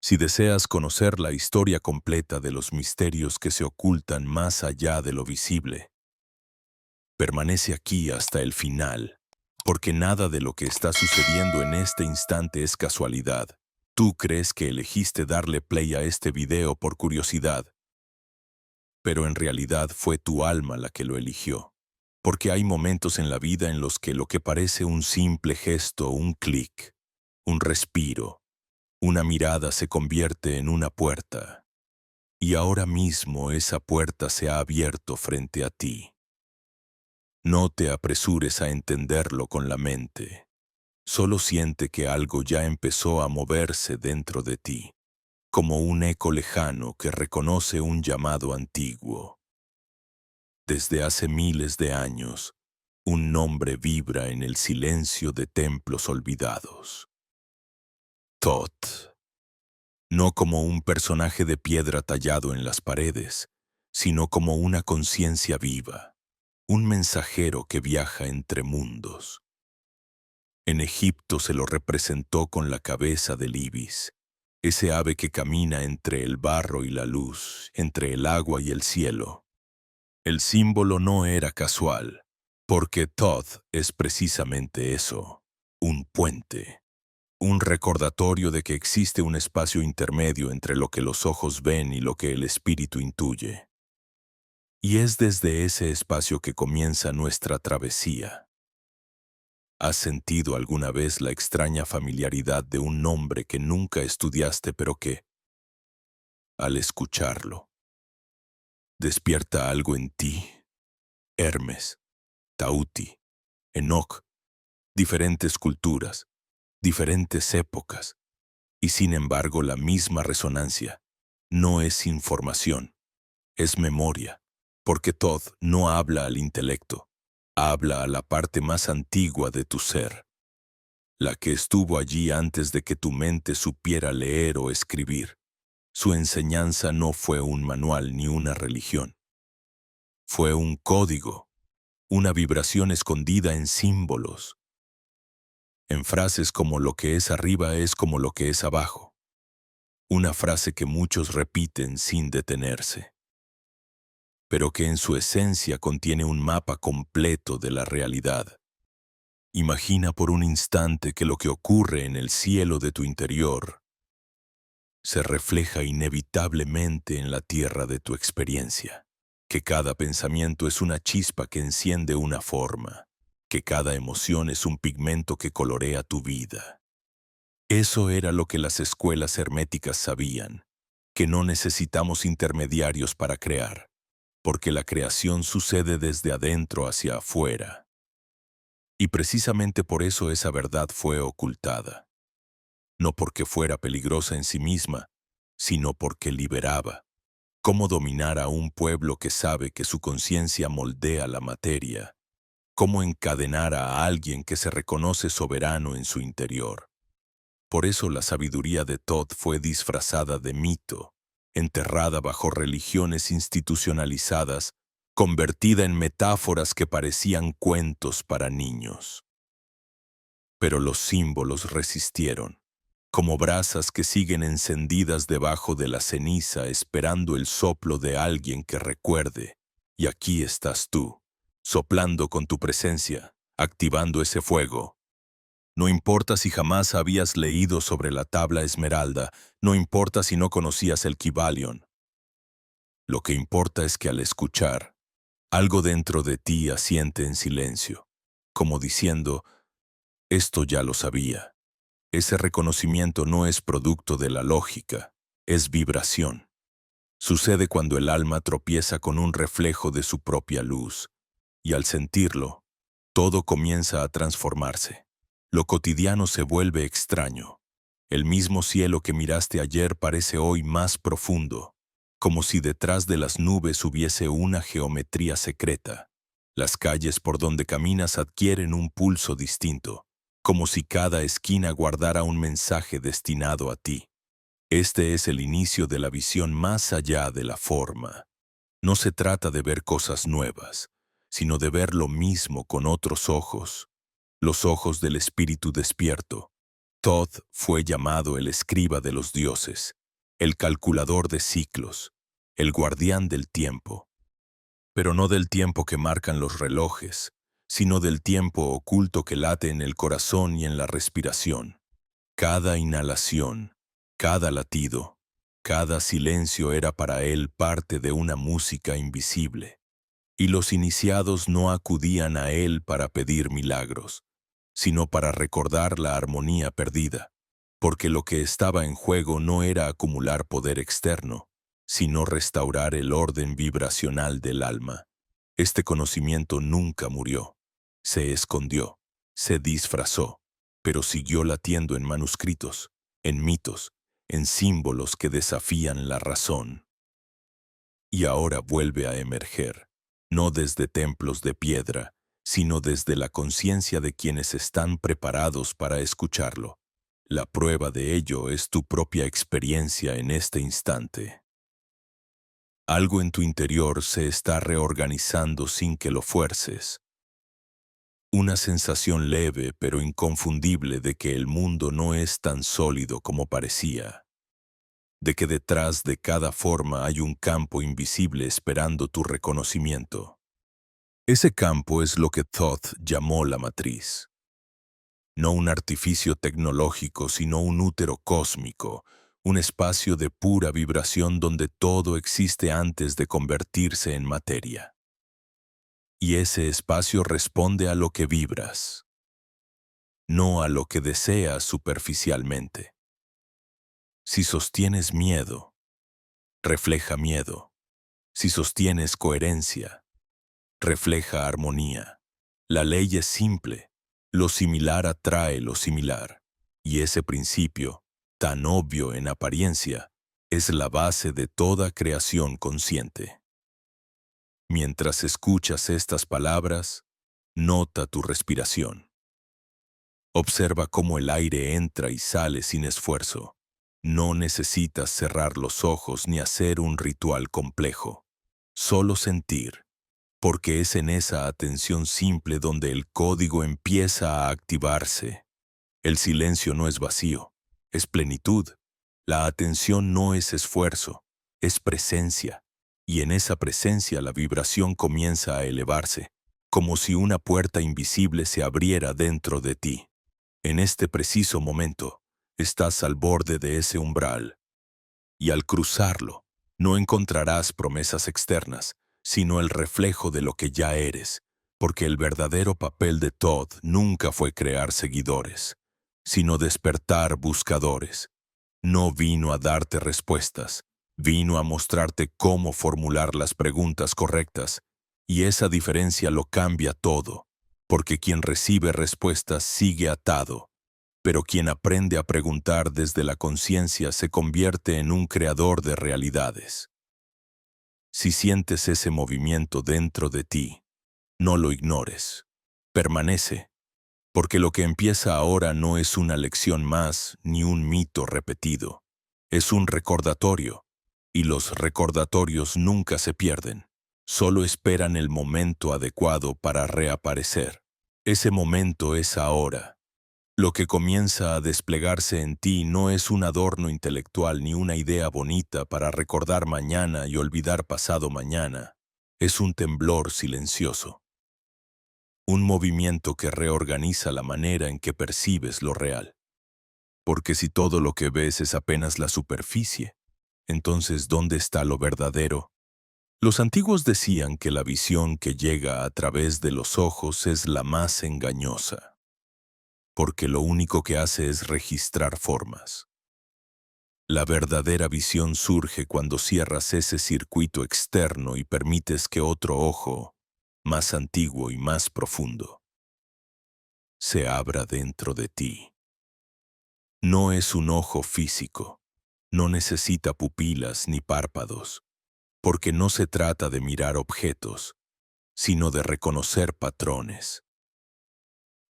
Si deseas conocer la historia completa de los misterios que se ocultan más allá de lo visible, permanece aquí hasta el final, porque nada de lo que está sucediendo en este instante es casualidad. Tú crees que elegiste darle play a este video por curiosidad, pero en realidad fue tu alma la que lo eligió. Porque hay momentos en la vida en los que lo que parece un simple gesto, un clic, un respiro, una mirada se convierte en una puerta. Y ahora mismo esa puerta se ha abierto frente a ti. No te apresures a entenderlo con la mente. Solo siente que algo ya empezó a moverse dentro de ti, como un eco lejano que reconoce un llamado antiguo. Desde hace miles de años, un nombre vibra en el silencio de templos olvidados. Thoth. No como un personaje de piedra tallado en las paredes, sino como una conciencia viva, un mensajero que viaja entre mundos. En Egipto se lo representó con la cabeza del ibis, ese ave que camina entre el barro y la luz, entre el agua y el cielo. El símbolo no era casual, porque Thoth es precisamente eso, un puente. Un recordatorio de que existe un espacio intermedio entre lo que los ojos ven y lo que el espíritu intuye. Y es desde ese espacio que comienza nuestra travesía. ¿Has sentido alguna vez la extraña familiaridad de un nombre que nunca estudiaste pero que, al escucharlo, despierta algo en ti? Hermes, Tauti, Enoc, diferentes culturas, diferentes épocas, y sin embargo la misma resonancia. No es información, es memoria, porque Thoth no habla al intelecto, habla a la parte más antigua de tu ser, la que estuvo allí antes de que tu mente supiera leer o escribir. Su enseñanza no fue un manual ni una religión. Fue un código, una vibración escondida en símbolos, en frases como lo que es arriba es como lo que es abajo. Una frase que muchos repiten sin detenerse, pero que en su esencia contiene un mapa completo de la realidad. Imagina por un instante que lo que ocurre en el cielo de tu interior se refleja inevitablemente en la tierra de tu experiencia, que cada pensamiento es una chispa que enciende una forma, que cada emoción es un pigmento que colorea tu vida. Eso era lo que las escuelas herméticas sabían, que no necesitamos intermediarios para crear, porque la creación sucede desde adentro hacia afuera. Y precisamente por eso esa verdad fue ocultada. No porque fuera peligrosa en sí misma, sino porque liberaba. Cómo dominar a un pueblo que sabe que su conciencia moldea la materia. Cómo encadenar a alguien que se reconoce soberano en su interior. Por eso la sabiduría de Thoth fue disfrazada de mito, enterrada bajo religiones institucionalizadas, convertida en metáforas que parecían cuentos para niños. Pero los símbolos resistieron, como brasas que siguen encendidas debajo de la ceniza esperando el soplo de alguien que recuerde. Y aquí estás tú, soplando con tu presencia, activando ese fuego. No importa si jamás habías leído sobre la tabla esmeralda, no importa si no conocías el Kybalion. Lo que importa es que al escuchar, algo dentro de ti asiente en silencio, como diciendo, esto ya lo sabía. Ese reconocimiento no es producto de la lógica, es vibración. Sucede cuando el alma tropieza con un reflejo de su propia luz, y al sentirlo, todo comienza a transformarse. Lo cotidiano se vuelve extraño. El mismo cielo que miraste ayer parece hoy más profundo, como si detrás de las nubes hubiese una geometría secreta. Las calles por donde caminas adquieren un pulso distinto, como si cada esquina guardara un mensaje destinado a ti. Este es el inicio de la visión más allá de la forma. No se trata de ver cosas nuevas, sino de ver lo mismo con otros ojos, los ojos del espíritu despierto. Thoth fue llamado el escriba de los dioses, el calculador de ciclos, el guardián del tiempo. Pero no del tiempo que marcan los relojes, sino del tiempo oculto que late en el corazón y en la respiración. Cada inhalación, cada latido, cada silencio era para él parte de una música invisible. Y los iniciados no acudían a él para pedir milagros, sino para recordar la armonía perdida, porque lo que estaba en juego no era acumular poder externo, sino restaurar el orden vibracional del alma. Este conocimiento nunca murió, se escondió, se disfrazó, pero siguió latiendo en manuscritos, en mitos, en símbolos que desafían la razón. Y ahora vuelve a emerger, no desde templos de piedra, sino desde la conciencia de quienes están preparados para escucharlo. La prueba de ello es tu propia experiencia en este instante. Algo en tu interior se está reorganizando sin que lo fuerces. Una sensación leve pero inconfundible de que el mundo no es tan sólido como parecía. De que detrás de cada forma hay un campo invisible esperando tu reconocimiento. Ese campo es lo que Thoth llamó la matriz. No un artificio tecnológico, sino un útero cósmico, un espacio de pura vibración donde todo existe antes de convertirse en materia. Y ese espacio responde a lo que vibras, no a lo que deseas superficialmente. Si sostienes miedo, refleja miedo. Si sostienes coherencia, refleja armonía. La ley es simple, lo similar atrae lo similar, y ese principio, tan obvio en apariencia, es la base de toda creación consciente. Mientras escuchas estas palabras, nota tu respiración. Observa cómo el aire entra y sale sin esfuerzo. No necesitas cerrar los ojos ni hacer un ritual complejo. Solo sentir, porque es en esa atención simple donde el código empieza a activarse. El silencio no es vacío, es plenitud. La atención no es esfuerzo, es presencia. Y en esa presencia la vibración comienza a elevarse, como si una puerta invisible se abriera dentro de ti. En este preciso momento, estás al borde de ese umbral. Y al cruzarlo, no encontrarás promesas externas, sino el reflejo de lo que ya eres, porque el verdadero papel de Thoth nunca fue crear seguidores, sino despertar buscadores. No vino a darte respuestas, vino a mostrarte cómo formular las preguntas correctas, y esa diferencia lo cambia todo, porque quien recibe respuestas sigue atado, pero quien aprende a preguntar desde la conciencia se convierte en un creador de realidades. Si sientes ese movimiento dentro de ti, no lo ignores. Permanece, porque lo que empieza ahora no es una lección más ni un mito repetido. Es un recordatorio, y los recordatorios nunca se pierden. Solo esperan el momento adecuado para reaparecer. Ese momento es ahora. Lo que comienza a desplegarse en ti no es un adorno intelectual ni una idea bonita para recordar mañana y olvidar pasado mañana. Es un temblor silencioso. Un movimiento que reorganiza la manera en que percibes lo real. Porque si todo lo que ves es apenas la superficie, entonces ¿dónde está lo verdadero? Los antiguos decían que la visión que llega a través de los ojos es la más engañosa, porque lo único que hace es registrar formas. La verdadera visión surge cuando cierras ese circuito externo y permites que otro ojo, más antiguo y más profundo, se abra dentro de ti. No es un ojo físico, no necesita pupilas ni párpados, porque no se trata de mirar objetos, sino de reconocer patrones.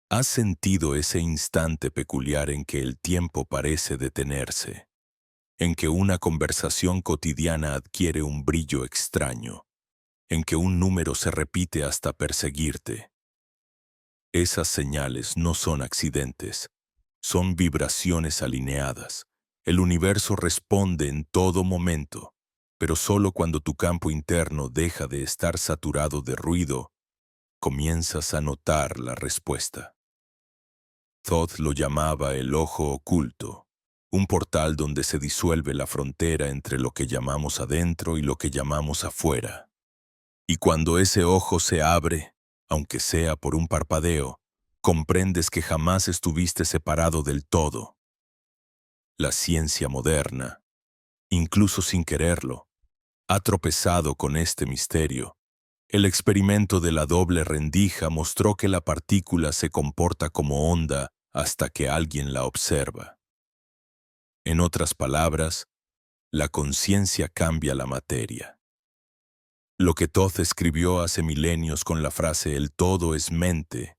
¿Has sentido ese instante peculiar en que el tiempo parece detenerse? En que una conversación cotidiana adquiere un brillo extraño, en que un número se repite hasta perseguirte. Esas señales no son accidentes, son vibraciones alineadas, El universo responde en todo momento, pero solo cuando tu campo interno deja de estar saturado de ruido, comienzas a notar la respuesta. Thoth lo llamaba el ojo oculto, un portal donde se disuelve la frontera entre lo que llamamos adentro y lo que llamamos afuera. Y cuando ese ojo se abre, aunque sea por un parpadeo, comprendes que jamás estuviste separado del todo. La ciencia moderna, incluso sin quererlo, ha tropezado con este misterio. El experimento de la doble rendija mostró que la partícula se comporta como onda hasta que alguien la observa. En otras palabras, la conciencia cambia la materia. Lo que Thoth escribió hace milenios con la frase «el todo es mente»,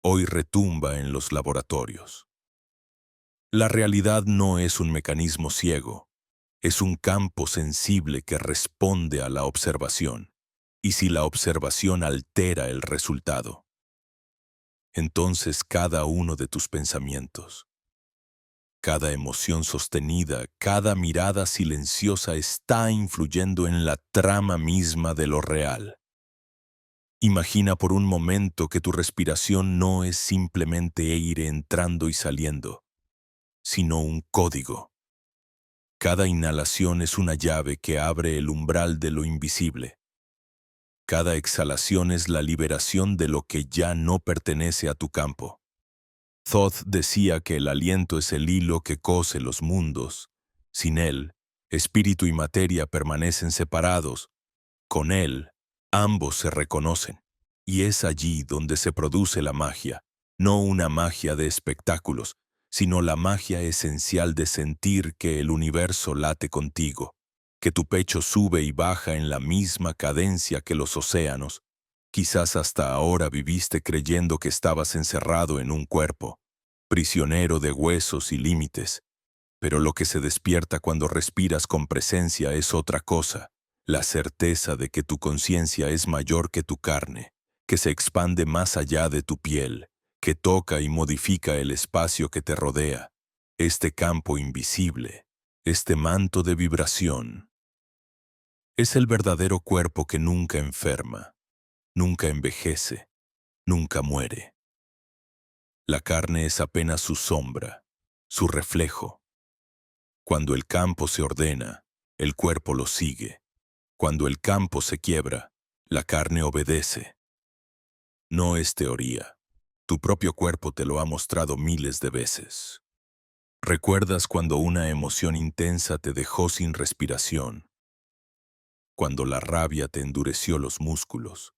hoy retumba en los laboratorios. La realidad no es un mecanismo ciego, es un campo sensible que responde a la observación. Y si la observación altera el resultado, entonces cada uno de tus pensamientos, cada emoción sostenida, cada mirada silenciosa está influyendo en la trama misma de lo real. Imagina por un momento que tu respiración no es simplemente aire entrando y saliendo, sino un código. Cada inhalación es una llave que abre el umbral de lo invisible. Cada exhalación es la liberación de lo que ya no pertenece a tu campo. Thoth decía que el aliento es el hilo que cose los mundos. Sin él, espíritu y materia permanecen separados. Con él, ambos se reconocen. Y es allí donde se produce la magia, no una magia de espectáculos, sino la magia esencial de sentir que el universo late contigo, que tu pecho sube y baja en la misma cadencia que los océanos. Quizás hasta ahora viviste creyendo que estabas encerrado en un cuerpo, prisionero de huesos y límites, pero lo que se despierta cuando respiras con presencia es otra cosa, la certeza de que tu conciencia es mayor que tu carne, que se expande más allá de tu piel, que toca y modifica el espacio que te rodea, este campo invisible, este manto de vibración. Es el verdadero cuerpo que nunca enferma, nunca envejece, nunca muere. La carne es apenas su sombra, su reflejo. Cuando el campo se ordena, el cuerpo lo sigue. Cuando el campo se quiebra, la carne obedece. No es teoría. Tu propio cuerpo te lo ha mostrado miles de veces. ¿Recuerdas cuando una emoción intensa te dejó sin respiración? Cuando la rabia te endureció los músculos,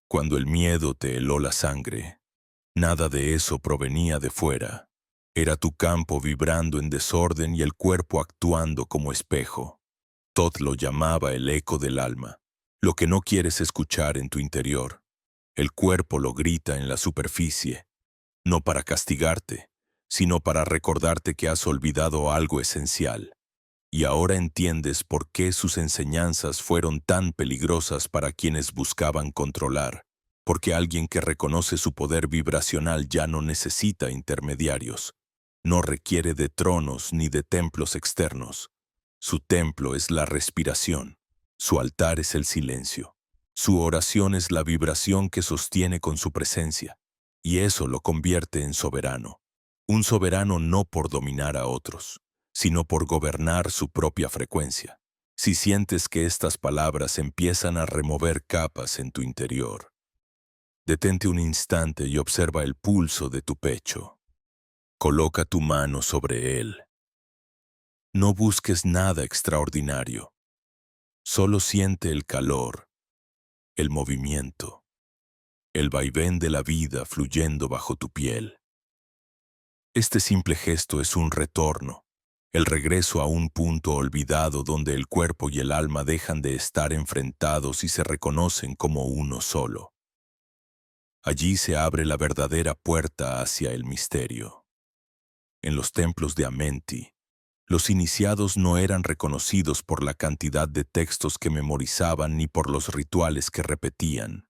cuando el miedo te heló la sangre. Nada de eso provenía de fuera. Era tu campo vibrando en desorden y el cuerpo actuando como espejo. Thoth lo llamaba el eco del alma, lo que no quieres escuchar en tu interior. El cuerpo lo grita en la superficie, no para castigarte, sino para recordarte que has olvidado algo esencial. Y ahora entiendes por qué sus enseñanzas fueron tan peligrosas para quienes buscaban controlar, porque alguien que reconoce su poder vibracional ya no necesita intermediarios, no requiere de tronos ni de templos externos. Su templo es la respiración, su altar es el silencio, su oración es la vibración que sostiene con su presencia, y eso lo convierte en soberano. Un soberano no por dominar a otros, sino por gobernar su propia frecuencia. Si sientes que estas palabras empiezan a remover capas en tu interior, detente un instante y observa el pulso de tu pecho. Coloca tu mano sobre él. No busques nada extraordinario. Solo siente el calor, el movimiento, el vaivén de la vida fluyendo bajo tu piel. Este simple gesto es un retorno, el regreso a un punto olvidado donde el cuerpo y el alma dejan de estar enfrentados y se reconocen como uno solo. Allí se abre la verdadera puerta hacia el misterio. En los templos de Amenti, los iniciados no eran reconocidos por la cantidad de textos que memorizaban ni por los rituales que repetían,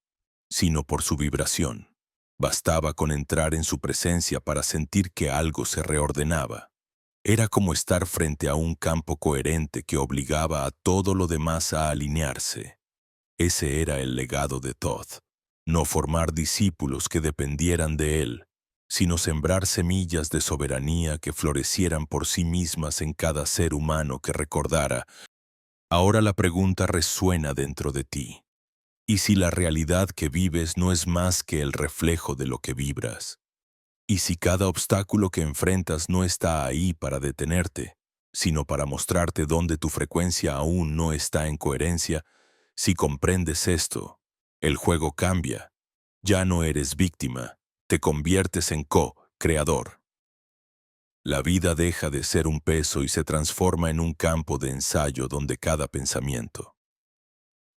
sino por su vibración. Bastaba con entrar en su presencia para sentir que algo se reordenaba. Era como estar frente a un campo coherente que obligaba a todo lo demás a alinearse. Ese era el legado de Thoth. No formar discípulos que dependieran de él, sino sembrar semillas de soberanía que florecieran por sí mismas en cada ser humano que recordara. Ahora la pregunta resuena dentro de ti. ¿Y si la realidad que vives no es más que el reflejo de lo que vibras? ¿Y si cada obstáculo que enfrentas no está ahí para detenerte, sino para mostrarte dónde tu frecuencia aún no está en coherencia? Si comprendes esto, el juego cambia. Ya no eres víctima, te conviertes en co-creador. La vida deja de ser un peso y se transforma en un campo de ensayo donde cada pensamiento,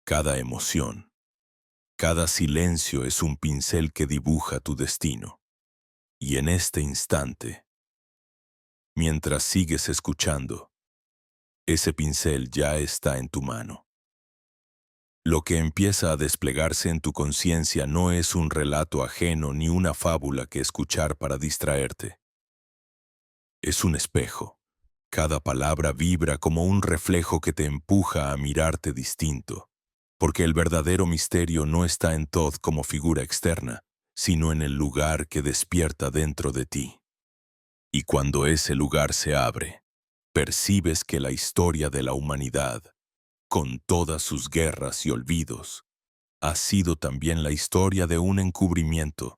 cada emoción, cada silencio es un pincel que dibuja tu destino. Y en este instante, mientras sigues escuchando, ese pincel ya está en tu mano. Lo que empieza a desplegarse en tu conciencia no es un relato ajeno ni una fábula que escuchar para distraerte. Es un espejo. Cada palabra vibra como un reflejo que te empuja a mirarte distinto, porque el verdadero misterio no está en Thoth como figura externa, sino en el lugar que despierta dentro de ti. Y cuando ese lugar se abre, percibes que la historia de la humanidad, con todas sus guerras y olvidos, ha sido también la historia de un encubrimiento,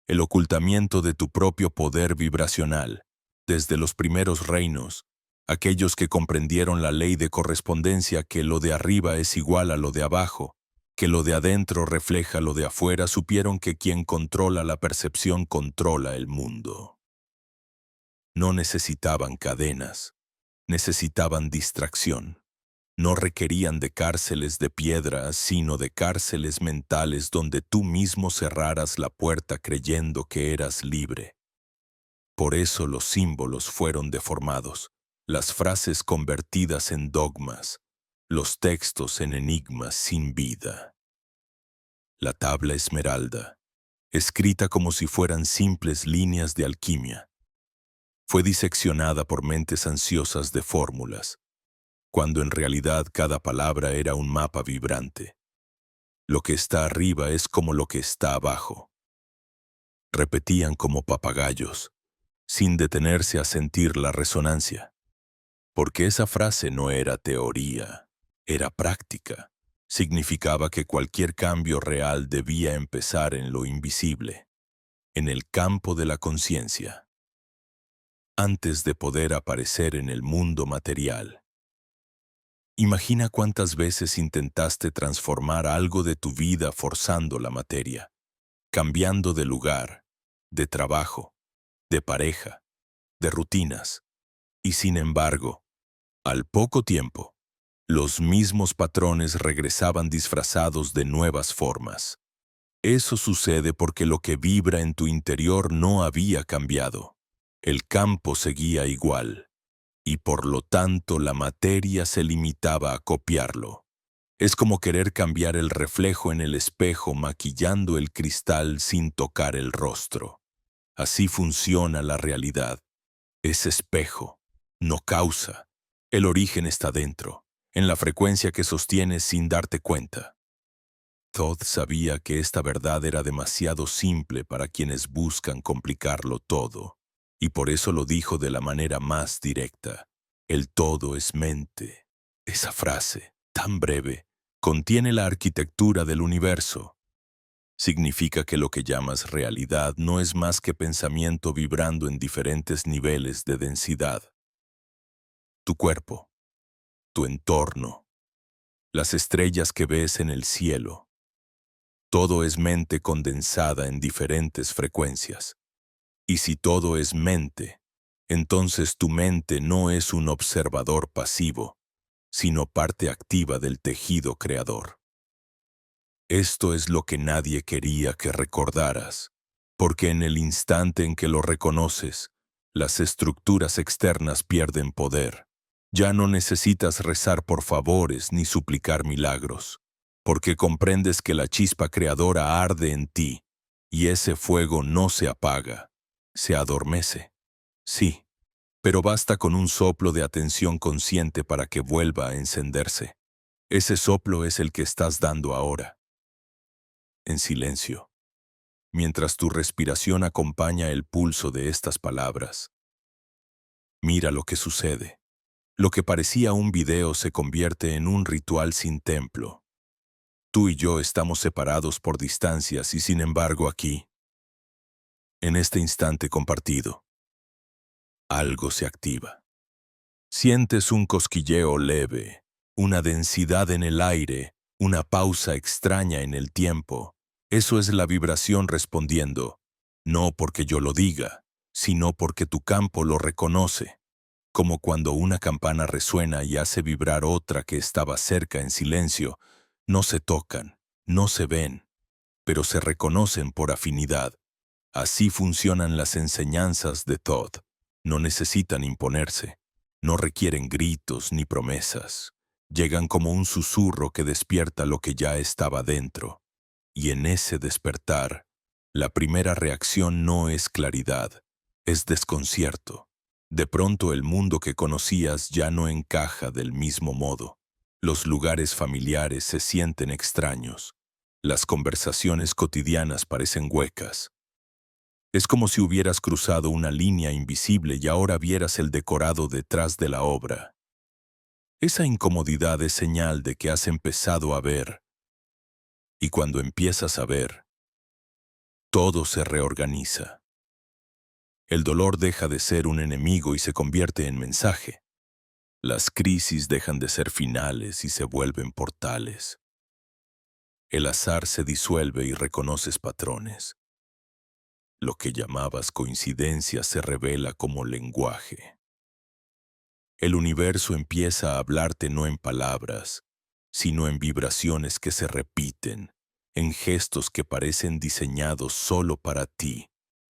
el ocultamiento de tu propio poder vibracional. Desde los primeros reinos, aquellos que comprendieron la ley de correspondencia, que lo de arriba es igual a lo de abajo, que lo de adentro refleja lo de afuera, supieron que quien controla la percepción controla el mundo. No necesitaban cadenas, necesitaban distracción. No requerían de cárceles de piedra, sino de cárceles mentales donde tú mismo cerraras la puerta creyendo que eras libre. Por eso los símbolos fueron deformados, las frases convertidas en dogmas, los textos en enigmas sin vida. La tabla esmeralda, escrita como si fueran simples líneas de alquimia, fue diseccionada por mentes ansiosas de fórmulas, cuando en realidad cada palabra era un mapa vibrante. Lo que está arriba es como lo que está abajo. Repetían como papagayos, sin detenerse a sentir la resonancia, porque esa frase no era teoría, era práctica. Significaba que cualquier cambio real debía empezar en lo invisible, en el campo de la conciencia, antes de poder aparecer en el mundo material. Imagina cuántas veces intentaste transformar algo de tu vida forzando la materia, cambiando de lugar, de trabajo, de pareja, de rutinas. Y sin embargo, al poco tiempo, los mismos patrones regresaban disfrazados de nuevas formas. Eso sucede porque lo que vibra en tu interior no había cambiado. El campo seguía igual, y por lo tanto la materia se limitaba a copiarlo. Es como querer cambiar el reflejo en el espejo maquillando el cristal sin tocar el rostro. Así funciona la realidad. Es espejo, no causa. El origen está dentro, en la frecuencia que sostienes sin darte cuenta. Thoth sabía que esta verdad era demasiado simple para quienes buscan complicarlo todo, y por eso lo dijo de la manera más directa. El todo es mente. Esa frase, tan breve, contiene la arquitectura del universo. Significa que lo que llamas realidad no es más que pensamiento vibrando en diferentes niveles de densidad. Tu cuerpo, tu entorno, las estrellas que ves en el cielo. Todo es mente condensada en diferentes frecuencias. Y si todo es mente, entonces tu mente no es un observador pasivo, sino parte activa del tejido creador. Esto es lo que nadie quería que recordaras, porque en el instante en que lo reconoces, las estructuras externas pierden poder. Ya no necesitas rezar por favores ni suplicar milagros, porque comprendes que la chispa creadora arde en ti, y ese fuego no se apaga, se adormece. Sí, pero basta con un soplo de atención consciente para que vuelva a encenderse. Ese soplo es el que estás dando ahora, en silencio, mientras tu respiración acompaña el pulso de estas palabras. Mira lo que sucede. Lo que parecía un video se convierte en un ritual sin templo. Tú y yo estamos separados por distancias y sin embargo aquí, en este instante compartido, algo se activa. Sientes un cosquilleo leve, una densidad en el aire, una pausa extraña en el tiempo. Eso es la vibración respondiendo, no porque yo lo diga, sino porque tu campo lo reconoce, como cuando una campana resuena y hace vibrar otra que estaba cerca en silencio. No se tocan, no se ven, pero se reconocen por afinidad. Así funcionan las enseñanzas de Todd. No necesitan imponerse, no requieren gritos ni promesas. Llegan como un susurro que despierta lo que ya estaba dentro. Y en ese despertar, la primera reacción no es claridad, es desconcierto. De pronto el mundo que conocías ya no encaja del mismo modo. Los lugares familiares se sienten extraños. Las conversaciones cotidianas parecen huecas. Es como si hubieras cruzado una línea invisible y ahora vieras el decorado detrás de la obra. Esa incomodidad es señal de que has empezado a ver. Y cuando empiezas a ver, todo se reorganiza. El dolor deja de ser un enemigo y se convierte en mensaje. Las crisis dejan de ser finales y se vuelven portales. El azar se disuelve y reconoces patrones. Lo que llamabas coincidencia se revela como lenguaje. El universo empieza a hablarte no en palabras, sino en vibraciones que se repiten, en gestos que parecen diseñados solo para ti.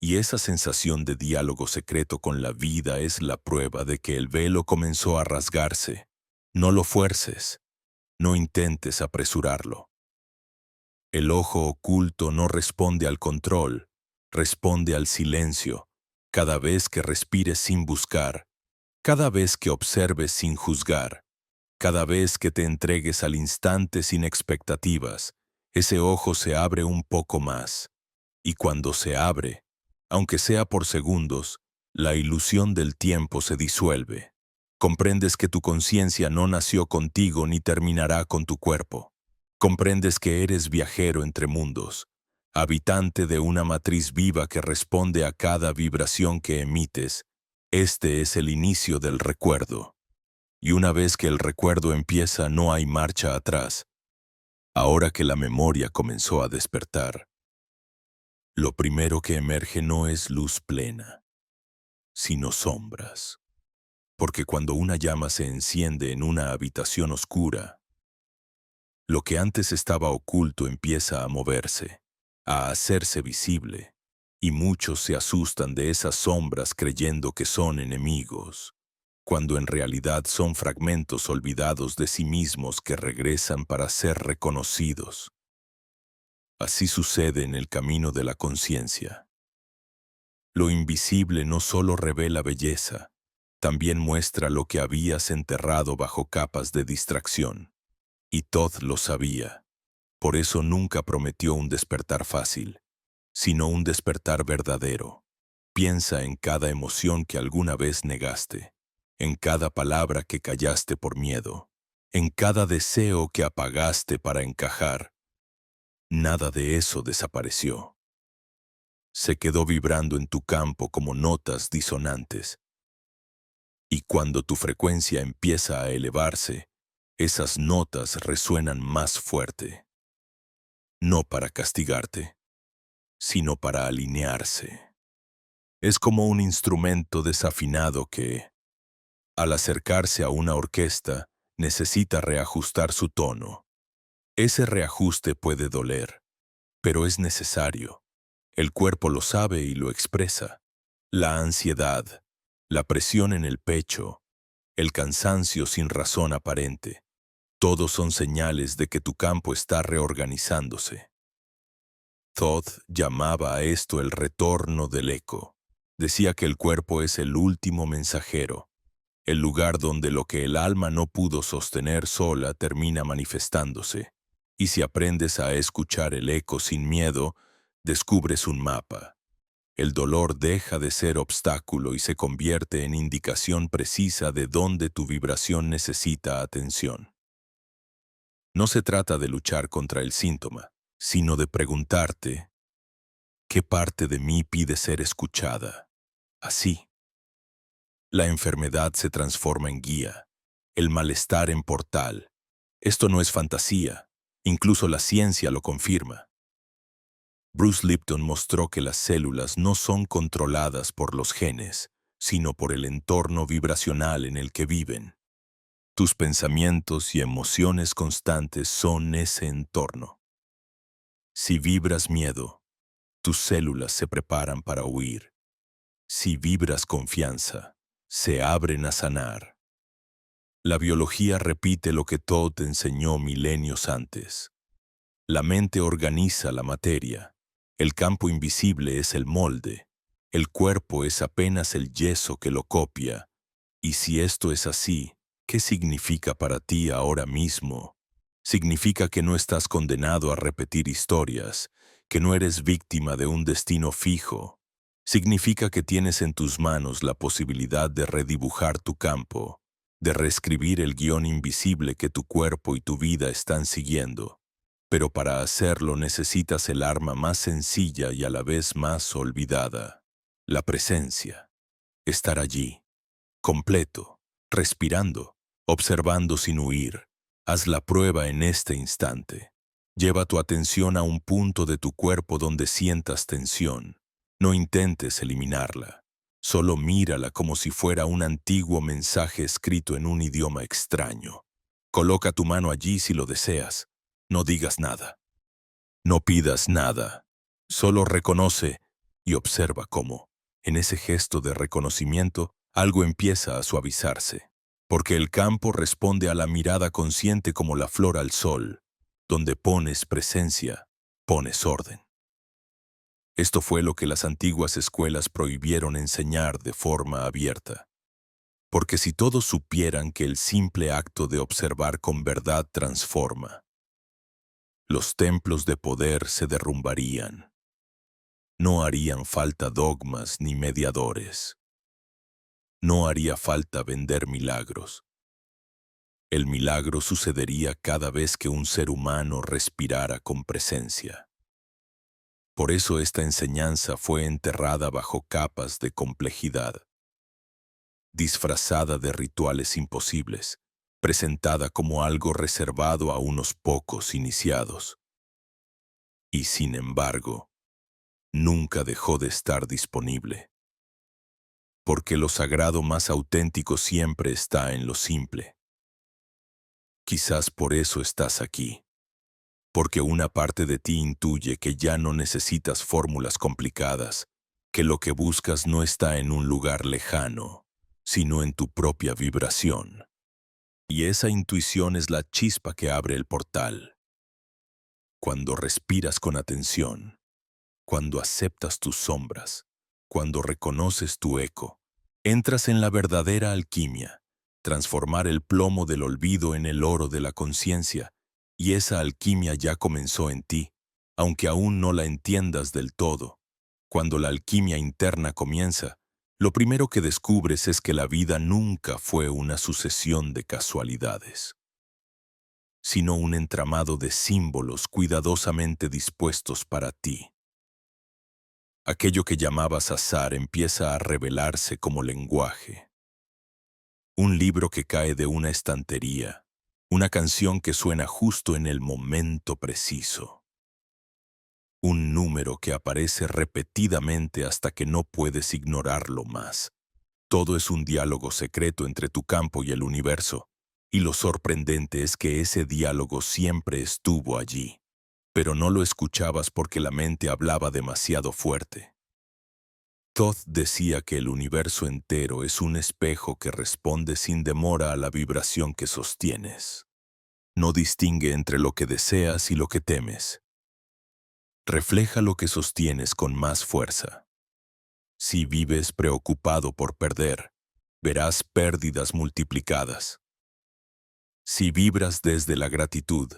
Y esa sensación de diálogo secreto con la vida es la prueba de que el velo comenzó a rasgarse. No lo fuerces, no intentes apresurarlo. El ojo oculto no responde al control, responde al silencio. Cada vez que respires sin buscar, cada vez que observes sin juzgar, cada vez que te entregues al instante sin expectativas, ese ojo se abre un poco más. Y cuando se abre, aunque sea por segundos, la ilusión del tiempo se disuelve. Comprendes que tu conciencia no nació contigo ni terminará con tu cuerpo. Comprendes que eres viajero entre mundos, habitante de una matriz viva que responde a cada vibración que emites. Este es el inicio del recuerdo. Y una vez que el recuerdo empieza, no hay marcha atrás. Ahora que la memoria comenzó a despertar, lo primero que emerge no es luz plena, sino sombras. Porque cuando una llama se enciende en una habitación oscura, lo que antes estaba oculto empieza a moverse, a hacerse visible, y muchos se asustan de esas sombras creyendo que son enemigos, cuando en realidad son fragmentos olvidados de sí mismos que regresan para ser reconocidos. Así sucede en el camino de la conciencia. Lo invisible no solo revela belleza, también muestra lo que habías enterrado bajo capas de distracción. Y Todd lo sabía. Por eso nunca prometió un despertar fácil, sino un despertar verdadero. Piensa en cada emoción que alguna vez negaste, en cada palabra que callaste por miedo, en cada deseo que apagaste para encajar. Nada de eso desapareció. Se quedó vibrando en tu campo como notas disonantes. Y cuando tu frecuencia empieza a elevarse, esas notas resuenan más fuerte. No para castigarte, sino para alinearse. Es como un instrumento desafinado que, al acercarse a una orquesta, necesita reajustar su tono. Ese reajuste puede doler, pero es necesario. El cuerpo lo sabe y lo expresa. La ansiedad, la presión en el pecho, el cansancio sin razón aparente, todos son señales de que tu campo está reorganizándose. Todd llamaba a esto el retorno del eco. Decía que el cuerpo es el último mensajero, el lugar donde lo que el alma no pudo sostener sola termina manifestándose. Y si aprendes a escuchar el eco sin miedo, descubres un mapa. El dolor deja de ser obstáculo y se convierte en indicación precisa de dónde tu vibración necesita atención. No se trata de luchar contra el síntoma, sino de preguntarte, ¿qué parte de mí pide ser escuchada? Así, la enfermedad se transforma en guía, el malestar en portal. Esto no es fantasía, incluso la ciencia lo confirma. Bruce Lipton mostró que las células no son controladas por los genes, sino por el entorno vibracional en el que viven. Tus pensamientos y emociones constantes son ese entorno. Si vibras miedo, tus células se preparan para huir. Si vibras confianza, se abren a sanar. La biología repite lo que Todd te enseñó milenios antes. La mente organiza la materia. El campo invisible es el molde. El cuerpo es apenas el yeso que lo copia. Y si esto es así, ¿qué significa para ti ahora mismo? Significa que no estás condenado a repetir historias, que no eres víctima de un destino fijo. Significa que tienes en tus manos la posibilidad de redibujar tu campo, de reescribir el guión invisible que tu cuerpo y tu vida están siguiendo. Pero para hacerlo necesitas el arma más sencilla y a la vez más olvidada, la presencia. Estar allí, completo, respirando, observando sin huir. Haz la prueba en este instante. Lleva tu atención a un punto de tu cuerpo donde sientas tensión. No intentes eliminarla. Solo mírala como si fuera un antiguo mensaje escrito en un idioma extraño. Coloca tu mano allí si lo deseas. No digas nada. No pidas nada. Solo reconoce y observa cómo, en ese gesto de reconocimiento, algo empieza a suavizarse. Porque el campo responde a la mirada consciente como la flor al sol. Donde pones presencia, pones orden. Esto fue lo que las antiguas escuelas prohibieron enseñar de forma abierta. Porque si todos supieran que el simple acto de observar con verdad transforma, los templos de poder se derrumbarían. No harían falta dogmas ni mediadores. No haría falta vender milagros. El milagro sucedería cada vez que un ser humano respirara con presencia. Por eso esta enseñanza fue enterrada bajo capas de complejidad, disfrazada de rituales imposibles, presentada como algo reservado a unos pocos iniciados. Y sin embargo, nunca dejó de estar disponible. Porque lo sagrado más auténtico siempre está en lo simple. Quizás por eso estás aquí. Porque una parte de ti intuye que ya no necesitas fórmulas complicadas, que lo que buscas no está en un lugar lejano, sino en tu propia vibración. Y esa intuición es la chispa que abre el portal. Cuando respiras con atención, cuando aceptas tus sombras, cuando reconoces tu eco, entras en la verdadera alquimia, transformar el plomo del olvido en el oro de la conciencia, y esa alquimia ya comenzó en ti, aunque aún no la entiendas del todo. Cuando la alquimia interna comienza, lo primero que descubres es que la vida nunca fue una sucesión de casualidades, sino un entramado de símbolos cuidadosamente dispuestos para ti. Aquello que llamabas azar empieza a revelarse como lenguaje. Un libro que cae de una estantería, una canción que suena justo en el momento preciso. Un número que aparece repetidamente hasta que no puedes ignorarlo más. Todo es un diálogo secreto entre tu campo y el universo, y lo sorprendente es que ese diálogo siempre estuvo allí, pero no lo escuchabas porque la mente hablaba demasiado fuerte. Todd decía que el universo entero es un espejo que responde sin demora a la vibración que sostienes. No distingue entre lo que deseas y lo que temes. Refleja lo que sostienes con más fuerza. Si vives preocupado por perder, verás pérdidas multiplicadas. Si vibras desde la gratitud,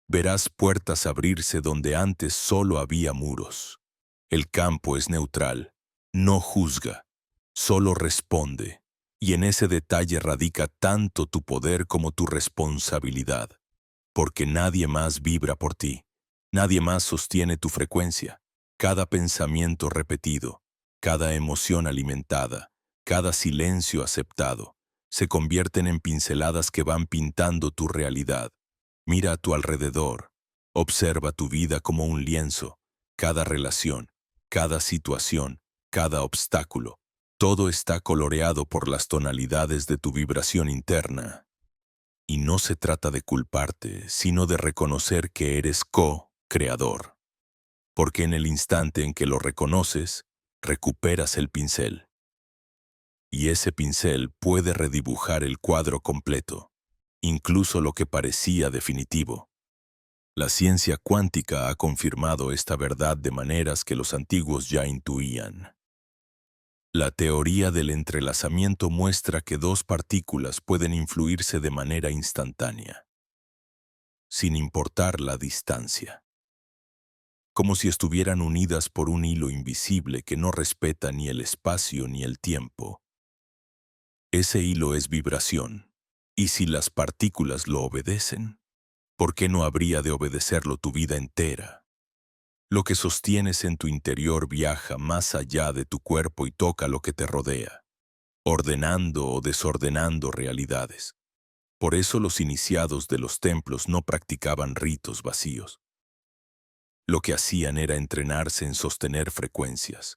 verás puertas abrirse donde antes solo había muros. El campo es neutral, no juzga, solo responde. Y en ese detalle radica tanto tu poder como tu responsabilidad, porque nadie más vibra por ti, nadie más sostiene tu frecuencia. Cada pensamiento repetido, cada emoción alimentada, cada silencio aceptado, se convierten en pinceladas que van pintando tu realidad. Mira a tu alrededor, observa tu vida como un lienzo, cada relación, cada situación, cada obstáculo. Todo está coloreado por las tonalidades de tu vibración interna. Y no se trata de culparte, sino de reconocer que eres co-creador. Porque en el instante en que lo reconoces, recuperas el pincel. Y ese pincel puede redibujar el cuadro completo, incluso lo que parecía definitivo. La ciencia cuántica ha confirmado esta verdad de maneras que los antiguos ya intuían. La teoría del entrelazamiento muestra que dos partículas pueden influirse de manera instantánea, sin importar la distancia, como si estuvieran unidas por un hilo invisible que no respeta ni el espacio ni el tiempo. Ese hilo es vibración, y si las partículas lo obedecen, ¿por qué no habría de obedecerlo tu vida entera? Lo que sostienes en tu interior viaja más allá de tu cuerpo y toca lo que te rodea, ordenando o desordenando realidades. Por eso los iniciados de los templos no practicaban ritos vacíos. Lo que hacían era entrenarse en sostener frecuencias.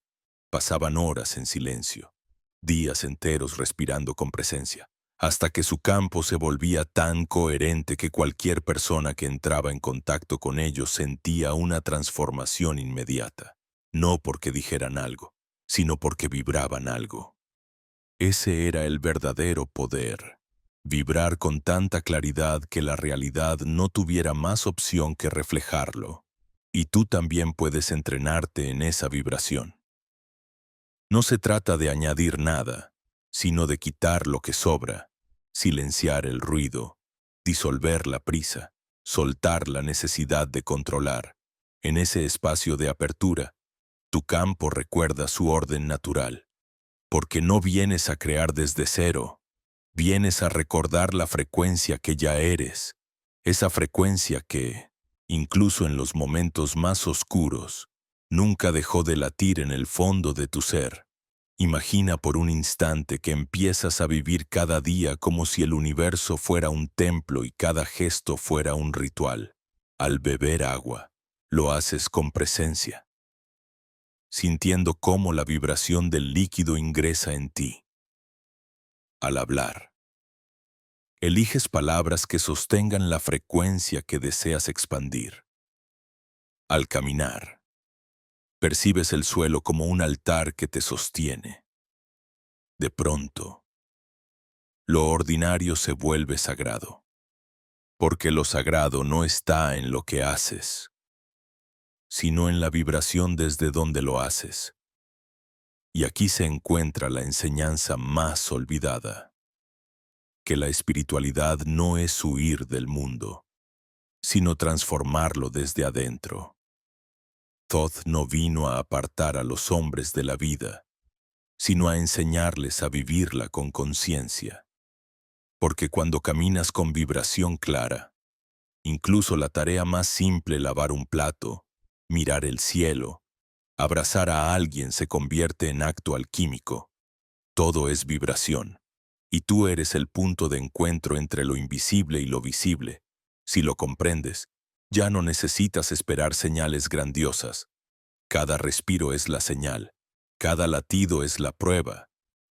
Pasaban horas en silencio, días enteros respirando con presencia, hasta que su campo se volvía tan coherente que cualquier persona que entraba en contacto con ellos sentía una transformación inmediata, no porque dijeran algo, sino porque vibraban algo. Ese era el verdadero poder, vibrar con tanta claridad que la realidad no tuviera más opción que reflejarlo. Y tú también puedes entrenarte en esa vibración. No se trata de añadir nada, sino de quitar lo que sobra, silenciar el ruido, disolver la prisa, soltar la necesidad de controlar. En ese espacio de apertura, tu campo recuerda su orden natural, porque no vienes a crear desde cero, vienes a recordar la frecuencia que ya eres, esa frecuencia que, incluso en los momentos más oscuros, nunca dejó de latir en el fondo de tu ser. Imagina por un instante que empiezas a vivir cada día como si el universo fuera un templo y cada gesto fuera un ritual. Al beber agua, lo haces con presencia, sintiendo cómo la vibración del líquido ingresa en ti. Al hablar, eliges palabras que sostengan la frecuencia que deseas expandir. Al caminar, percibes el suelo como un altar que te sostiene. De pronto, lo ordinario se vuelve sagrado, porque lo sagrado no está en lo que haces, sino en la vibración desde donde lo haces. Y aquí se encuentra la enseñanza más olvidada, que la espiritualidad no es huir del mundo, sino transformarlo desde adentro. Thoth no vino a apartar a los hombres de la vida, sino a enseñarles a vivirla con conciencia. Porque cuando caminas con vibración clara, incluso la tarea más simple, lavar un plato, mirar el cielo, abrazar a alguien, se convierte en acto alquímico. Todo es vibración, y tú eres el punto de encuentro entre lo invisible y lo visible. Si lo comprendes, ya no necesitas esperar señales grandiosas. Cada respiro es la señal, cada latido es la prueba,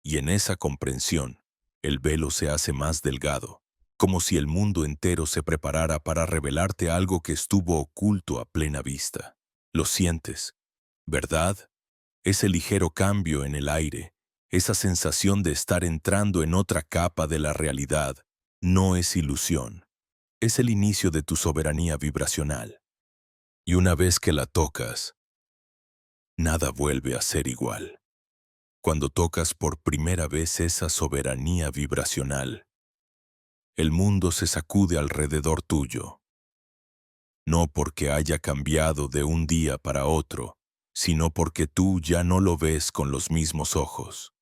y en esa comprensión, el velo se hace más delgado, como si el mundo entero se preparara para revelarte algo que estuvo oculto a plena vista. Lo sientes, ¿verdad? Ese ligero cambio en el aire, esa sensación de estar entrando en otra capa de la realidad, no es ilusión. Es el inicio de tu soberanía vibracional. Y una vez que la tocas, nada vuelve a ser igual. Cuando tocas por primera vez esa soberanía vibracional, el mundo se sacude alrededor tuyo, no porque haya cambiado de un día para otro, sino porque tú ya no lo ves con los mismos ojos.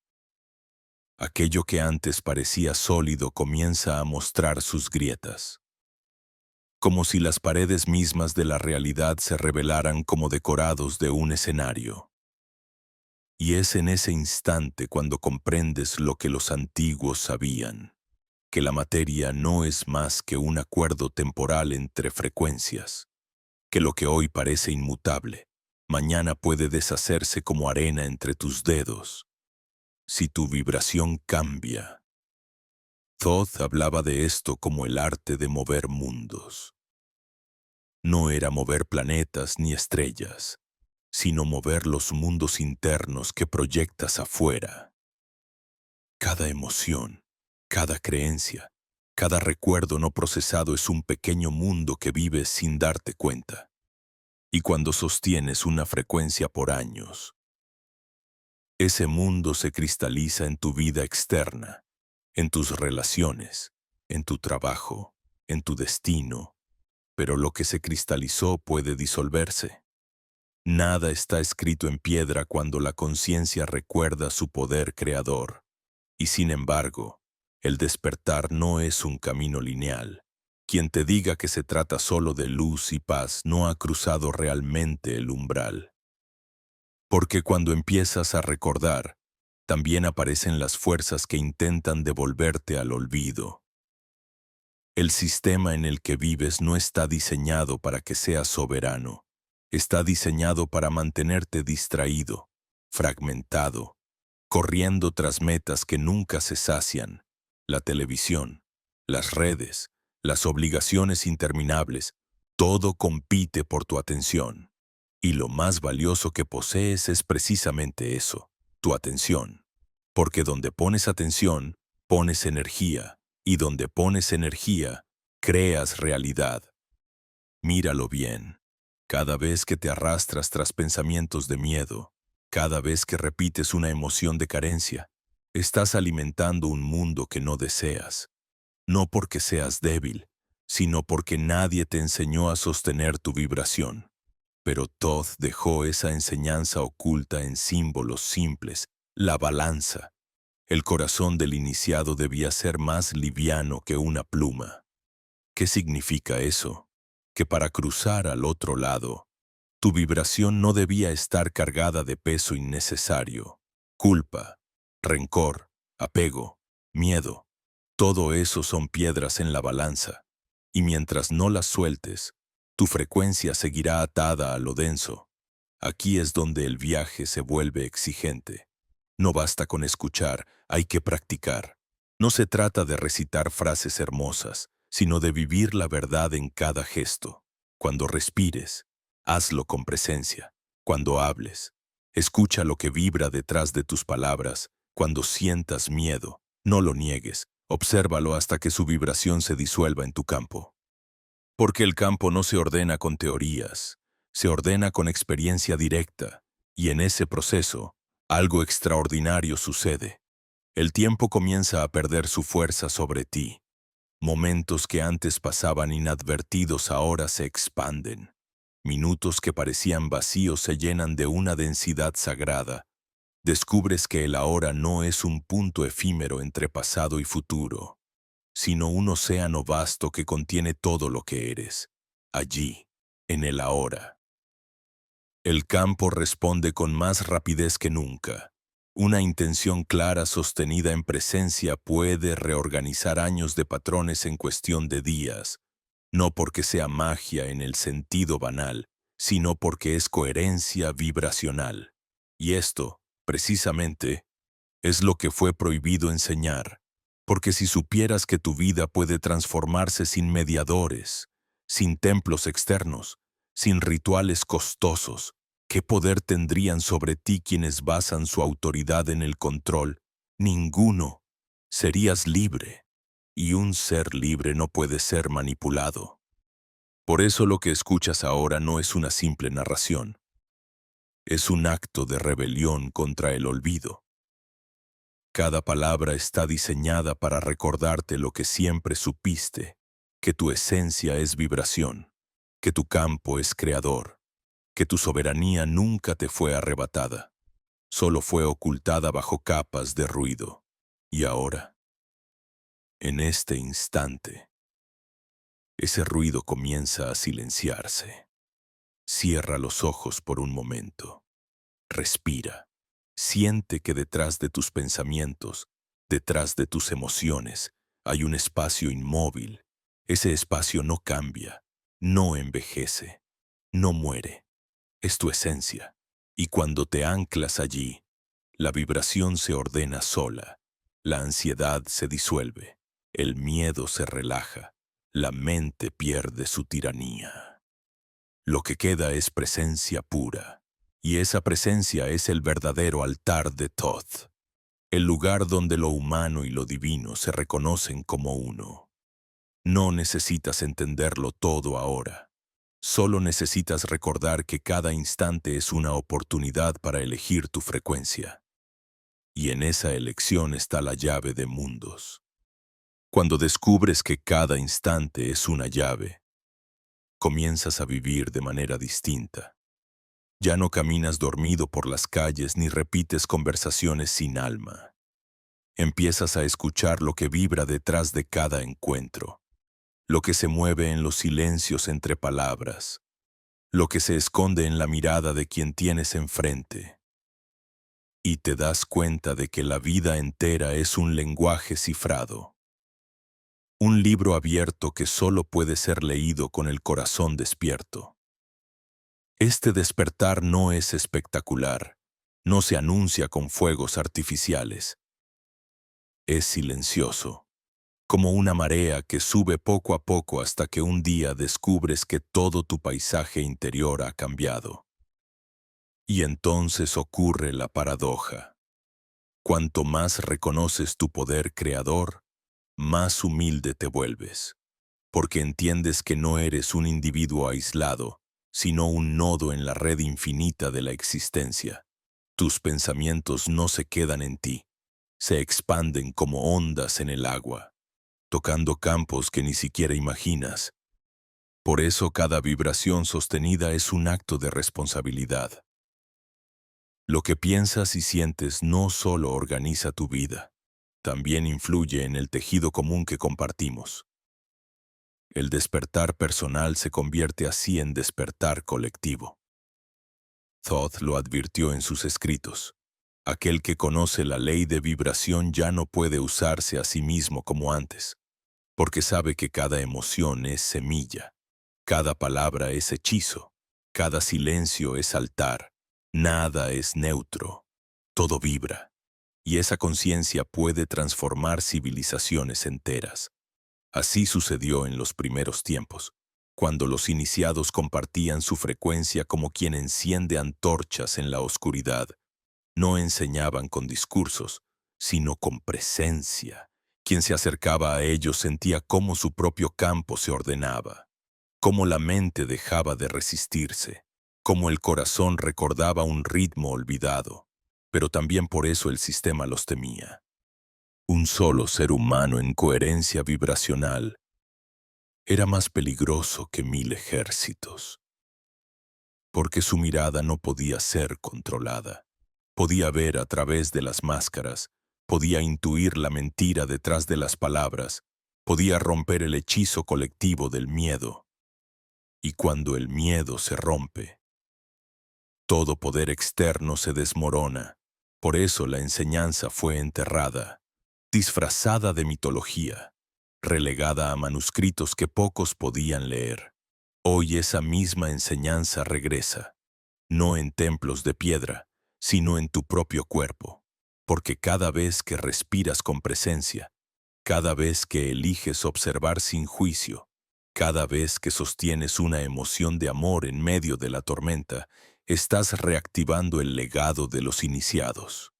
Aquello que antes parecía sólido comienza a mostrar sus grietas, como si las paredes mismas de la realidad se revelaran como decorados de un escenario. Y es en ese instante cuando comprendes lo que los antiguos sabían, que la materia no es más que un acuerdo temporal entre frecuencias, que lo que hoy parece inmutable, mañana puede deshacerse como arena entre tus dedos, si tu vibración cambia. Thoth hablaba de esto como el arte de mover mundos. No era mover planetas ni estrellas, sino mover los mundos internos que proyectas afuera. Cada emoción, cada creencia, cada recuerdo no procesado es un pequeño mundo que vives sin darte cuenta. Y cuando sostienes una frecuencia por años, ese mundo se cristaliza en tu vida externa, en tus relaciones, en tu trabajo, en tu destino, pero lo que se cristalizó puede disolverse. Nada está escrito en piedra cuando la conciencia recuerda su poder creador. Y sin embargo, el despertar no es un camino lineal. Quien te diga que se trata solo de luz y paz no ha cruzado realmente el umbral. Porque cuando empiezas a recordar, también aparecen las fuerzas que intentan devolverte al olvido. El sistema en el que vives no está diseñado para que seas soberano. Está diseñado para mantenerte distraído, fragmentado, corriendo tras metas que nunca se sacian. La televisión, las redes, las obligaciones interminables, todo compite por tu atención. Y lo más valioso que posees es precisamente eso, tu atención. Porque donde pones atención, pones energía, y donde pones energía, creas realidad. Míralo bien. Cada vez que te arrastras tras pensamientos de miedo, cada vez que repites una emoción de carencia, estás alimentando un mundo que no deseas. No porque seas débil, sino porque nadie te enseñó a sostener tu vibración. Pero Thoth dejó esa enseñanza oculta en símbolos simples, la balanza. El corazón del iniciado debía ser más liviano que una pluma. ¿Qué significa eso? Que para cruzar al otro lado, tu vibración no debía estar cargada de peso innecesario. Culpa, rencor, apego, miedo. Todo eso son piedras en la balanza. Y mientras no las sueltes, tu frecuencia seguirá atada a lo denso. Aquí es donde el viaje se vuelve exigente. No basta con escuchar, hay que practicar. No se trata de recitar frases hermosas, sino de vivir la verdad en cada gesto. Cuando respires, hazlo con presencia. Cuando hables, escucha lo que vibra detrás de tus palabras. Cuando sientas miedo, no lo niegues. Obsérvalo hasta que su vibración se disuelva en tu campo. Porque el campo no se ordena con teorías, se ordena con experiencia directa, y en ese proceso, algo extraordinario sucede. El tiempo comienza a perder su fuerza sobre ti. Momentos que antes pasaban inadvertidos ahora se expanden. Minutos que parecían vacíos se llenan de una densidad sagrada. Descubres que el ahora no es un punto efímero entre pasado y futuro, sino un océano vasto que contiene todo lo que eres, allí, en el ahora. El campo responde con más rapidez que nunca. Una intención clara sostenida en presencia puede reorganizar años de patrones en cuestión de días, no porque sea magia en el sentido banal, sino porque es coherencia vibracional. Y esto, precisamente, es lo que fue prohibido enseñar, porque si supieras que tu vida puede transformarse sin mediadores, sin templos externos, sin rituales costosos, ¿qué poder tendrían sobre ti quienes basan su autoridad en el control? Ninguno. Serías libre, y un ser libre no puede ser manipulado. Por eso lo que escuchas ahora no es una simple narración, es un acto de rebelión contra el olvido. Cada palabra está diseñada para recordarte lo que siempre supiste, que tu esencia es vibración, que tu campo es creador, que tu soberanía nunca te fue arrebatada, solo fue ocultada bajo capas de ruido. Y ahora, en este instante, ese ruido comienza a silenciarse. Cierra los ojos por un momento. Respira. Siente que detrás de tus pensamientos, detrás de tus emociones, hay un espacio inmóvil. Ese espacio no cambia, no envejece, no muere. Es tu esencia. Y cuando te anclas allí, la vibración se ordena sola, la ansiedad se disuelve, el miedo se relaja, la mente pierde su tiranía. Lo que queda es presencia pura, y esa presencia es el verdadero altar de Thoth, el lugar donde lo humano y lo divino se reconocen como uno. No necesitas entenderlo todo ahora. Solo necesitas recordar que cada instante es una oportunidad para elegir tu frecuencia. Y en esa elección está la llave de mundos. Cuando descubres que cada instante es una llave, comienzas a vivir de manera distinta. Ya no caminas dormido por las calles ni repites conversaciones sin alma. Empiezas a escuchar lo que vibra detrás de cada encuentro, lo que se mueve en los silencios entre palabras, lo que se esconde en la mirada de quien tienes enfrente. Y te das cuenta de que la vida entera es un lenguaje cifrado, un libro abierto que solo puede ser leído con el corazón despierto. Este despertar no es espectacular, no se anuncia con fuegos artificiales. Es silencioso, como una marea que sube poco a poco hasta que un día descubres que todo tu paisaje interior ha cambiado. Y entonces ocurre la paradoja. Cuanto más reconoces tu poder creador, más humilde te vuelves, porque entiendes que no eres un individuo aislado, sino un nodo en la red infinita de la existencia. Tus pensamientos no se quedan en ti, se expanden como ondas en el agua, tocando campos que ni siquiera imaginas. Por eso cada vibración sostenida es un acto de responsabilidad. Lo que piensas y sientes no solo organiza tu vida, también influye en el tejido común que compartimos. El despertar personal se convierte así en despertar colectivo. Thoth lo advirtió en sus escritos. Aquel que conoce la ley de vibración ya no puede usarse a sí mismo como antes, porque sabe que cada emoción es semilla, cada palabra es hechizo, cada silencio es altar, nada es neutro, todo vibra, y esa conciencia puede transformar civilizaciones enteras. Así sucedió en los primeros tiempos, cuando los iniciados compartían su frecuencia como quien enciende antorchas en la oscuridad. No enseñaban con discursos, sino con presencia. Quien se acercaba a ellos sentía cómo su propio campo se ordenaba, cómo la mente dejaba de resistirse, cómo el corazón recordaba un ritmo olvidado. Pero también por eso el sistema los temía. Un solo ser humano en coherencia vibracional era más peligroso que 1000 ejércitos, porque su mirada no podía ser controlada. Podía ver a través de las máscaras, podía intuir la mentira detrás de las palabras, podía romper el hechizo colectivo del miedo. Y cuando el miedo se rompe, todo poder externo se desmorona. Por eso la enseñanza fue enterrada, disfrazada de mitología, relegada a manuscritos que pocos podían leer. Hoy esa misma enseñanza regresa, no en templos de piedra, sino en tu propio cuerpo, porque cada vez que respiras con presencia, cada vez que eliges observar sin juicio, cada vez que sostienes una emoción de amor en medio de la tormenta, estás reactivando el legado de los iniciados.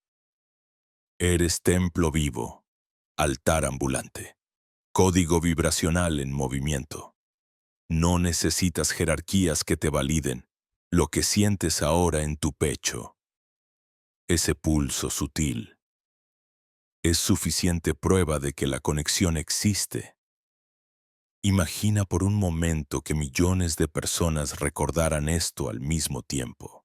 Eres templo vivo, altar ambulante, código vibracional en movimiento. No necesitas jerarquías que te validen lo que sientes ahora en tu pecho. Ese pulso sutil, es suficiente prueba de que la conexión existe. Imagina por un momento que millones de personas recordaran esto al mismo tiempo,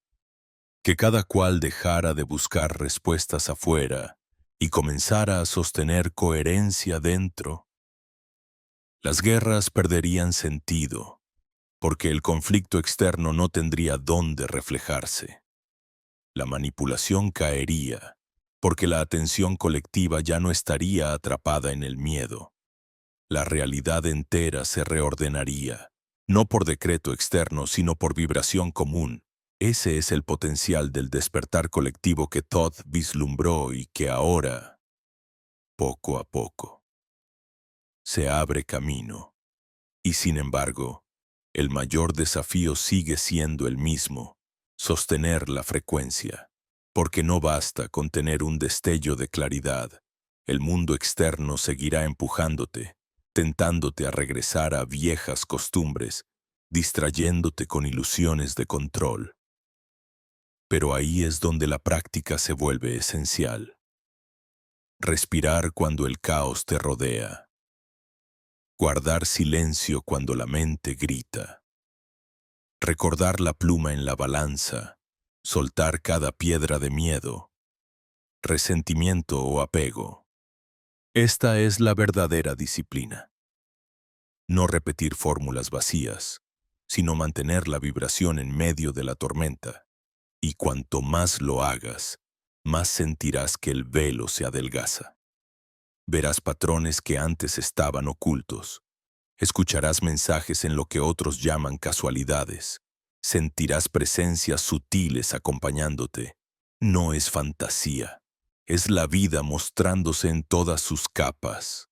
que cada cual dejara de buscar respuestas afuera y comenzara a sostener coherencia dentro. Las guerras perderían sentido, porque el conflicto externo no tendría dónde reflejarse. La manipulación caería, porque la atención colectiva ya no estaría atrapada en el miedo. La realidad entera se reordenaría, no por decreto externo, sino por vibración común. Ese es el potencial del despertar colectivo que Todd vislumbró y que ahora, poco a poco, se abre camino. Y sin embargo, el mayor desafío sigue siendo el mismo: sostener la frecuencia. Porque no basta con tener un destello de claridad. El mundo externo seguirá empujándote, tentándote a regresar a viejas costumbres, distrayéndote con ilusiones de control. Pero ahí es donde la práctica se vuelve esencial. Respirar cuando el caos te rodea. Guardar silencio cuando la mente grita. Recordar la pluma en la balanza. Soltar cada piedra de miedo, resentimiento o apego. Esta es la verdadera disciplina. No repetir fórmulas vacías, sino mantener la vibración en medio de la tormenta. Y cuanto más lo hagas, más sentirás que el velo se adelgaza. Verás patrones que antes estaban ocultos. Escucharás mensajes en lo que otros llaman casualidades. Sentirás presencias sutiles acompañándote. No es fantasía, es la vida mostrándose en todas sus capas.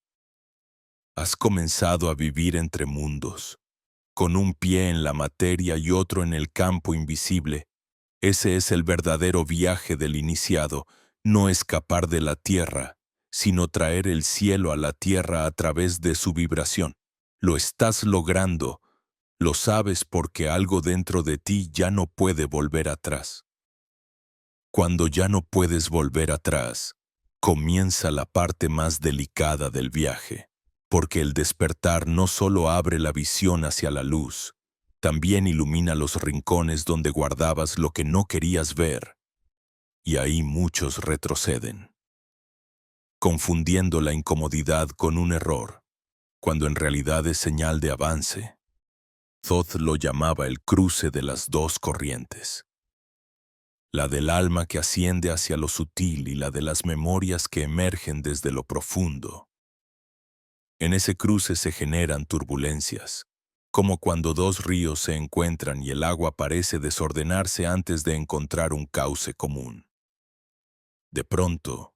Has comenzado a vivir entre mundos, con un pie en la materia y otro en el campo invisible. Ese es el verdadero viaje del iniciado, no escapar de la tierra, sino traer el cielo a la tierra a través de su vibración. Lo estás logrando, lo sabes porque algo dentro de ti ya no puede volver atrás. Cuando ya no puedes volver atrás, comienza la parte más delicada del viaje, porque el despertar no solo abre la visión hacia la luz, también ilumina los rincones donde guardabas lo que no querías ver, y ahí muchos retroceden, confundiendo la incomodidad con un error, cuando en realidad es señal de avance. Thoth lo llamaba el cruce de las dos corrientes, la del alma que asciende hacia lo sutil y la de las memorias que emergen desde lo profundo. En ese cruce se generan turbulencias, como cuando dos ríos se encuentran y el agua parece desordenarse antes de encontrar un cauce común. De pronto,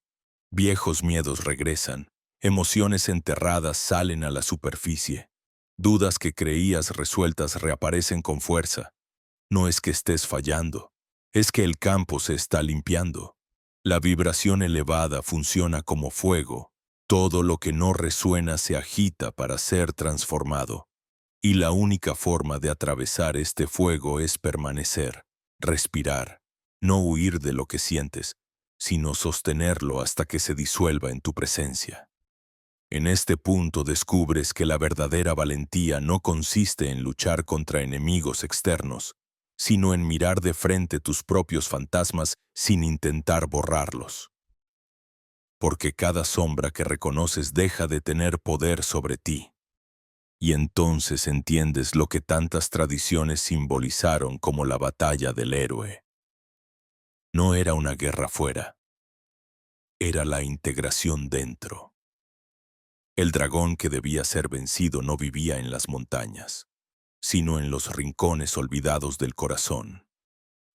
viejos miedos regresan, emociones enterradas salen a la superficie, dudas que creías resueltas reaparecen con fuerza. No es que estés fallando, es que el campo se está limpiando. La vibración elevada funciona como fuego. Todo lo que no resuena se agita para ser transformado. Y la única forma de atravesar este fuego es permanecer, respirar, no huir de lo que sientes, sino sostenerlo hasta que se disuelva en tu presencia. En este punto descubres que la verdadera valentía no consiste en luchar contra enemigos externos, sino en mirar de frente tus propios fantasmas sin intentar borrarlos. Porque cada sombra que reconoces deja de tener poder sobre ti. Y entonces entiendes lo que tantas tradiciones simbolizaron como la batalla del héroe. No era una guerra fuera, era la integración dentro. El dragón que debía ser vencido no vivía en las montañas, sino en los rincones olvidados del corazón.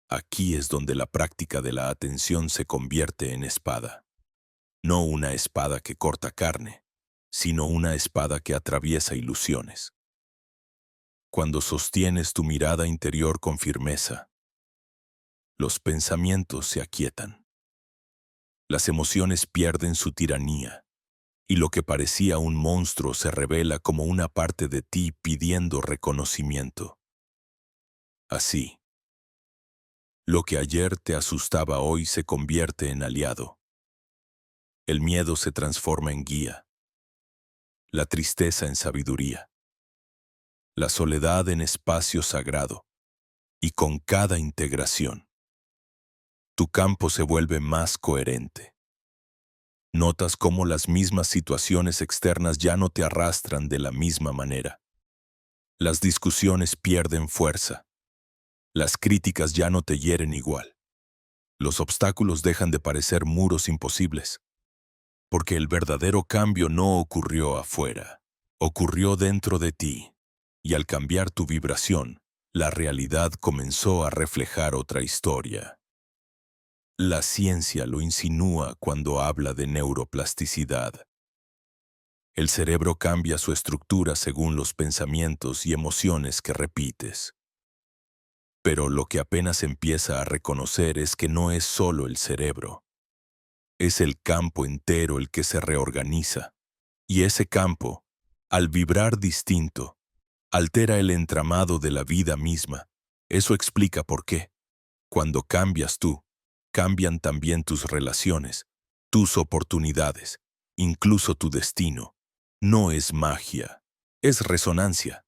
Aquí es donde la práctica de la atención se convierte en espada. No una espada que corta carne, sino una espada que atraviesa ilusiones. Cuando sostienes tu mirada interior con firmeza, los pensamientos se aquietan. Las emociones pierden su tiranía, y lo que parecía un monstruo se revela como una parte de ti pidiendo reconocimiento. Así, lo que ayer te asustaba hoy se convierte en aliado. El miedo se transforma en guía, la tristeza en sabiduría, la soledad en espacio sagrado, y con cada integración, tu campo se vuelve más coherente. Notas cómo las mismas situaciones externas ya no te arrastran de la misma manera. Las discusiones pierden fuerza. Las críticas ya no te hieren igual. Los obstáculos dejan de parecer muros imposibles. Porque el verdadero cambio no ocurrió afuera, ocurrió dentro de ti. Y al cambiar tu vibración, la realidad comenzó a reflejar otra historia. La ciencia lo insinúa cuando habla de neuroplasticidad. El cerebro cambia su estructura según los pensamientos y emociones que repites. Pero lo que apenas empieza a reconocer es que no es solo el cerebro. Es el campo entero el que se reorganiza. Y ese campo, al vibrar distinto, altera el entramado de la vida misma. Eso explica por qué. Cuando cambias tú, cambian también tus relaciones, tus oportunidades, incluso tu destino. No es magia, es resonancia.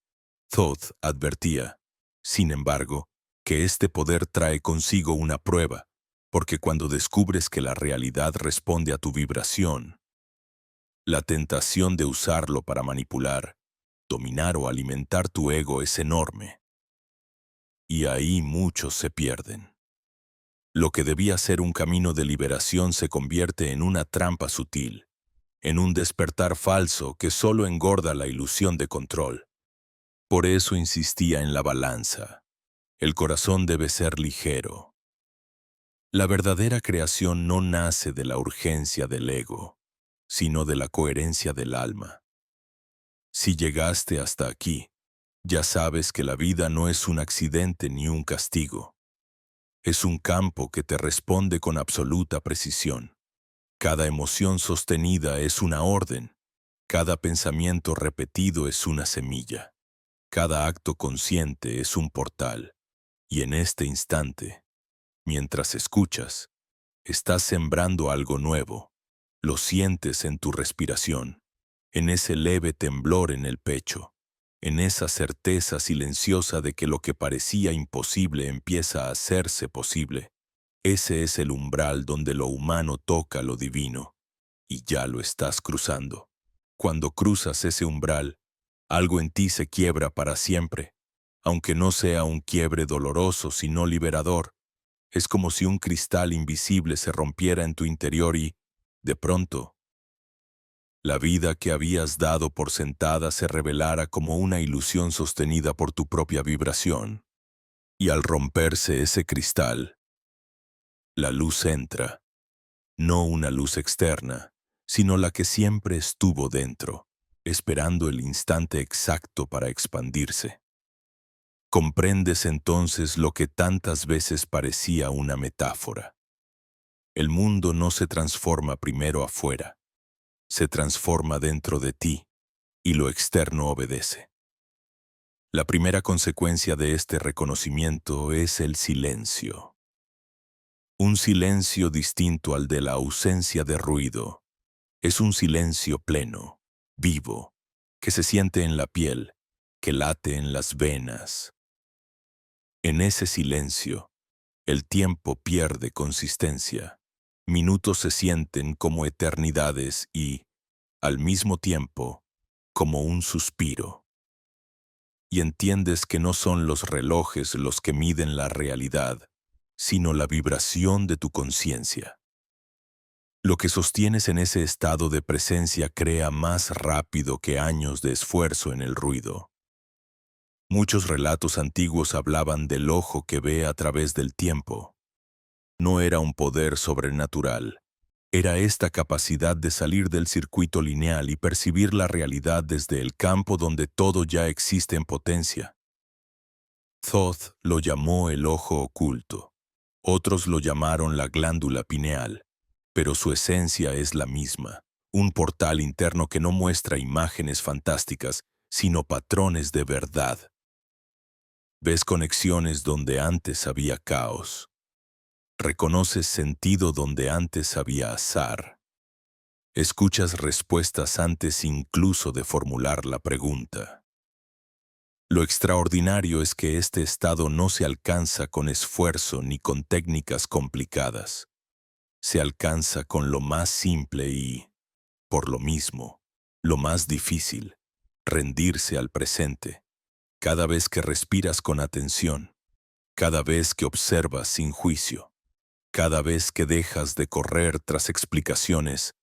Thoth advertía, sin embargo, que este poder trae consigo una prueba, porque cuando descubres que la realidad responde a tu vibración, la tentación de usarlo para manipular, dominar o alimentar tu ego es enorme. Y ahí muchos se pierden. Lo que debía ser un camino de liberación se convierte en una trampa sutil, en un despertar falso que solo engorda la ilusión de control. Por eso insistía en la balanza. El corazón debe ser ligero. La verdadera creación no nace de la urgencia del ego, sino de la coherencia del alma. Si llegaste hasta aquí, ya sabes que la vida no es un accidente ni un castigo. Es un campo que te responde con absoluta precisión. Cada emoción sostenida es una orden. Cada pensamiento repetido es una semilla. Cada acto consciente es un portal. Y en este instante, mientras escuchas, estás sembrando algo nuevo. Lo sientes en tu respiración, en ese leve temblor en el pecho, en esa certeza silenciosa de que lo que parecía imposible empieza a hacerse posible. Ese es el umbral donde lo humano toca lo divino, y ya lo estás cruzando. Cuando cruzas ese umbral, algo en ti se quiebra para siempre, aunque no sea un quiebre doloroso sino liberador. Es como si un cristal invisible se rompiera en tu interior y, de pronto, la vida que habías dado por sentada se revelara como una ilusión sostenida por tu propia vibración. Y al romperse ese cristal, la luz entra, no una luz externa, sino la que siempre estuvo dentro, esperando el instante exacto para expandirse. Comprendes entonces lo que tantas veces parecía una metáfora. El mundo no se transforma primero afuera, se transforma dentro de ti, y lo externo obedece. La primera consecuencia de este reconocimiento es el silencio. Un silencio distinto al de la ausencia de ruido. Es un silencio pleno, vivo, que se siente en la piel, que late en las venas. En ese silencio, el tiempo pierde consistencia. Minutos se sienten como eternidades y, al mismo tiempo, como un suspiro. Y entiendes que no son los relojes los que miden la realidad, sino la vibración de tu conciencia. Lo que sostienes en ese estado de presencia crea más rápido que años de esfuerzo en el ruido. Muchos relatos antiguos hablaban del ojo que ve a través del tiempo. No era un poder sobrenatural. Era esta capacidad de salir del circuito lineal y percibir la realidad desde el campo donde todo ya existe en potencia. Thoth lo llamó el ojo oculto. Otros lo llamaron la glándula pineal, pero su esencia es la misma, un portal interno que no muestra imágenes fantásticas, sino patrones de verdad. Ves conexiones donde antes había caos. Reconoces sentido donde antes había azar. Escuchas respuestas antes incluso de formular la pregunta. Lo extraordinario es que este estado no se alcanza con esfuerzo ni con técnicas complicadas. Se alcanza con lo más simple y, por lo mismo, lo más difícil: rendirse al presente. Cada vez que respiras con atención, cada vez que observas sin juicio, cada vez que dejas de correr tras explicaciones,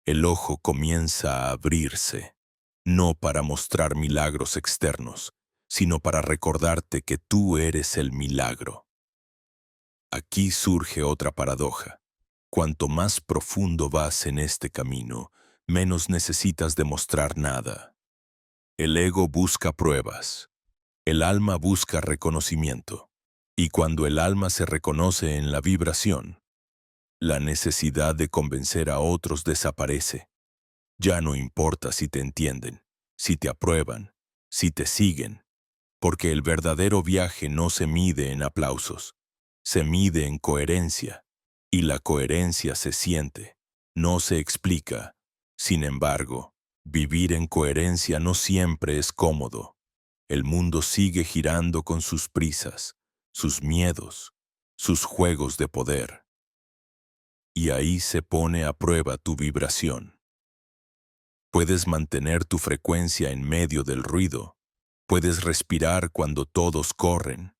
el ojo comienza a abrirse, no para mostrar milagros externos, sino para recordarte que tú eres el milagro. Aquí surge otra paradoja. Cuanto más profundo vas en este camino, menos necesitas demostrar nada. El ego busca pruebas. El alma busca reconocimiento. Y cuando el alma se reconoce en la vibración, la necesidad de convencer a otros desaparece. Ya no importa si te entienden, si te aprueban, si te siguen, porque el verdadero viaje no se mide en aplausos, se mide en coherencia, y la coherencia se siente, no se explica. Sin embargo, vivir en coherencia no siempre es cómodo. El mundo sigue girando con sus prisas, sus miedos, sus juegos de poder. Y ahí se pone a prueba tu vibración. Puedes mantener tu frecuencia en medio del ruido. Puedes respirar cuando todos corren.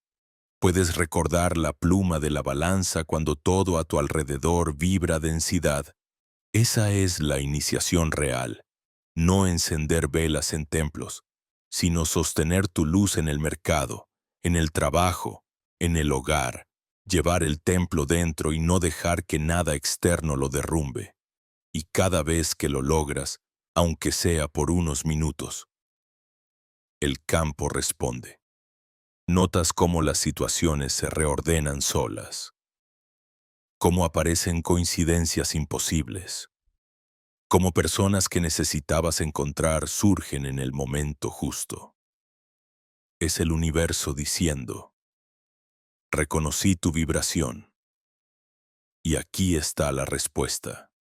Puedes recordar la pluma de la balanza cuando todo a tu alrededor vibra densidad. Esa es la iniciación real. No encender velas en templos, sino sostener tu luz en el mercado, en el trabajo, en el hogar, llevar el templo dentro y no dejar que nada externo lo derrumbe. Y cada vez que lo logras, aunque sea por unos minutos, el campo responde. Notas cómo las situaciones se reordenan solas, cómo aparecen coincidencias imposibles, cómo personas que necesitabas encontrar surgen en el momento justo. Es el universo diciendo: reconocí tu vibración, y aquí está la respuesta,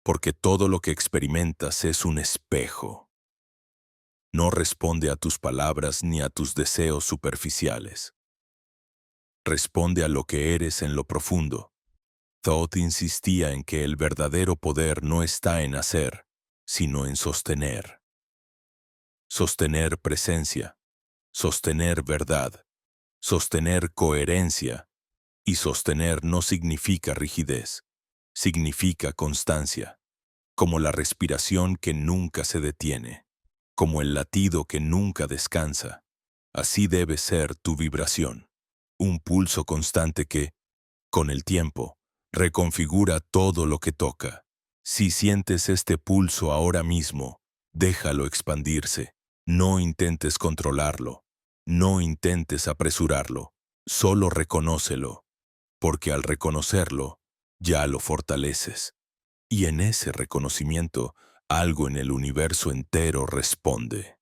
porque todo lo que experimentas es un espejo. No responde a tus palabras ni a tus deseos superficiales. Responde a lo que eres en lo profundo. Thoth insistía en que el verdadero poder no está en hacer, sino en sostener. Sostener presencia, sostener verdad, sostener coherencia. Y sostener no significa rigidez, significa constancia, como la respiración que nunca se detiene, como el latido que nunca descansa. Así debe ser tu vibración, un pulso constante que, con el tiempo, reconfigura todo lo que toca. Si sientes este pulso ahora mismo, déjalo expandirse. No intentes controlarlo, no intentes apresurarlo, solo reconócelo, porque al reconocerlo, ya lo fortaleces. Y en ese reconocimiento, algo en el universo entero responde.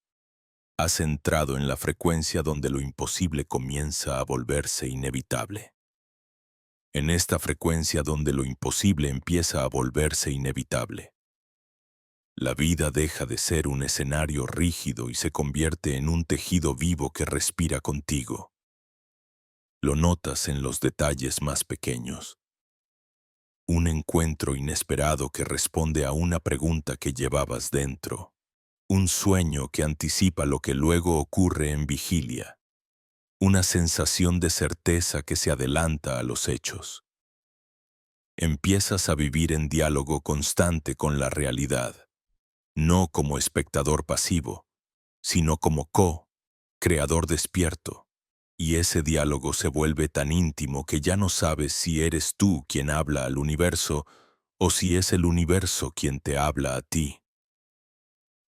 Has entrado en la frecuencia donde lo imposible comienza a volverse inevitable. En esta frecuencia donde lo imposible empieza a volverse inevitable. La vida deja de ser un escenario rígido y se convierte en un tejido vivo que respira contigo. Lo notas en los detalles más pequeños. Un encuentro inesperado que responde a una pregunta que llevabas dentro. Un sueño que anticipa lo que luego ocurre en vigilia. Una sensación de certeza que se adelanta a los hechos. Empiezas a vivir en diálogo constante con la realidad, no como espectador pasivo, sino como creador despierto. Y ese diálogo se vuelve tan íntimo que ya no sabes si eres tú quien habla al universo o si es el universo quien te habla a ti.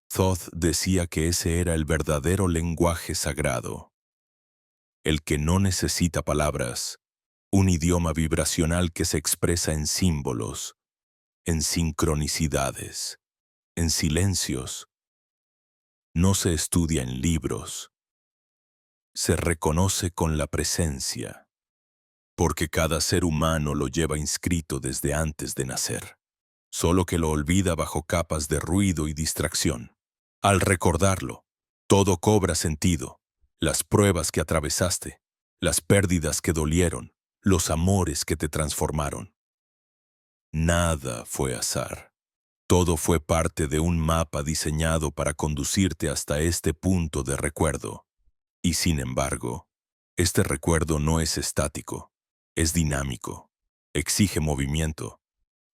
Thoth decía que ese era el verdadero lenguaje sagrado, el que no necesita palabras, un idioma vibracional que se expresa en símbolos, en sincronicidades, en silencios. No se estudia en libros, se reconoce con la presencia, porque cada ser humano lo lleva inscrito desde antes de nacer. solo que lo olvida bajo capas de ruido y distracción. Al recordarlo, todo cobra sentido. Las pruebas que atravesaste, las pérdidas que dolieron, los amores que te transformaron. Nada fue azar. Todo fue parte de un mapa diseñado para conducirte hasta este punto de recuerdo. Y sin embargo, este recuerdo no es estático, es dinámico, exige movimiento,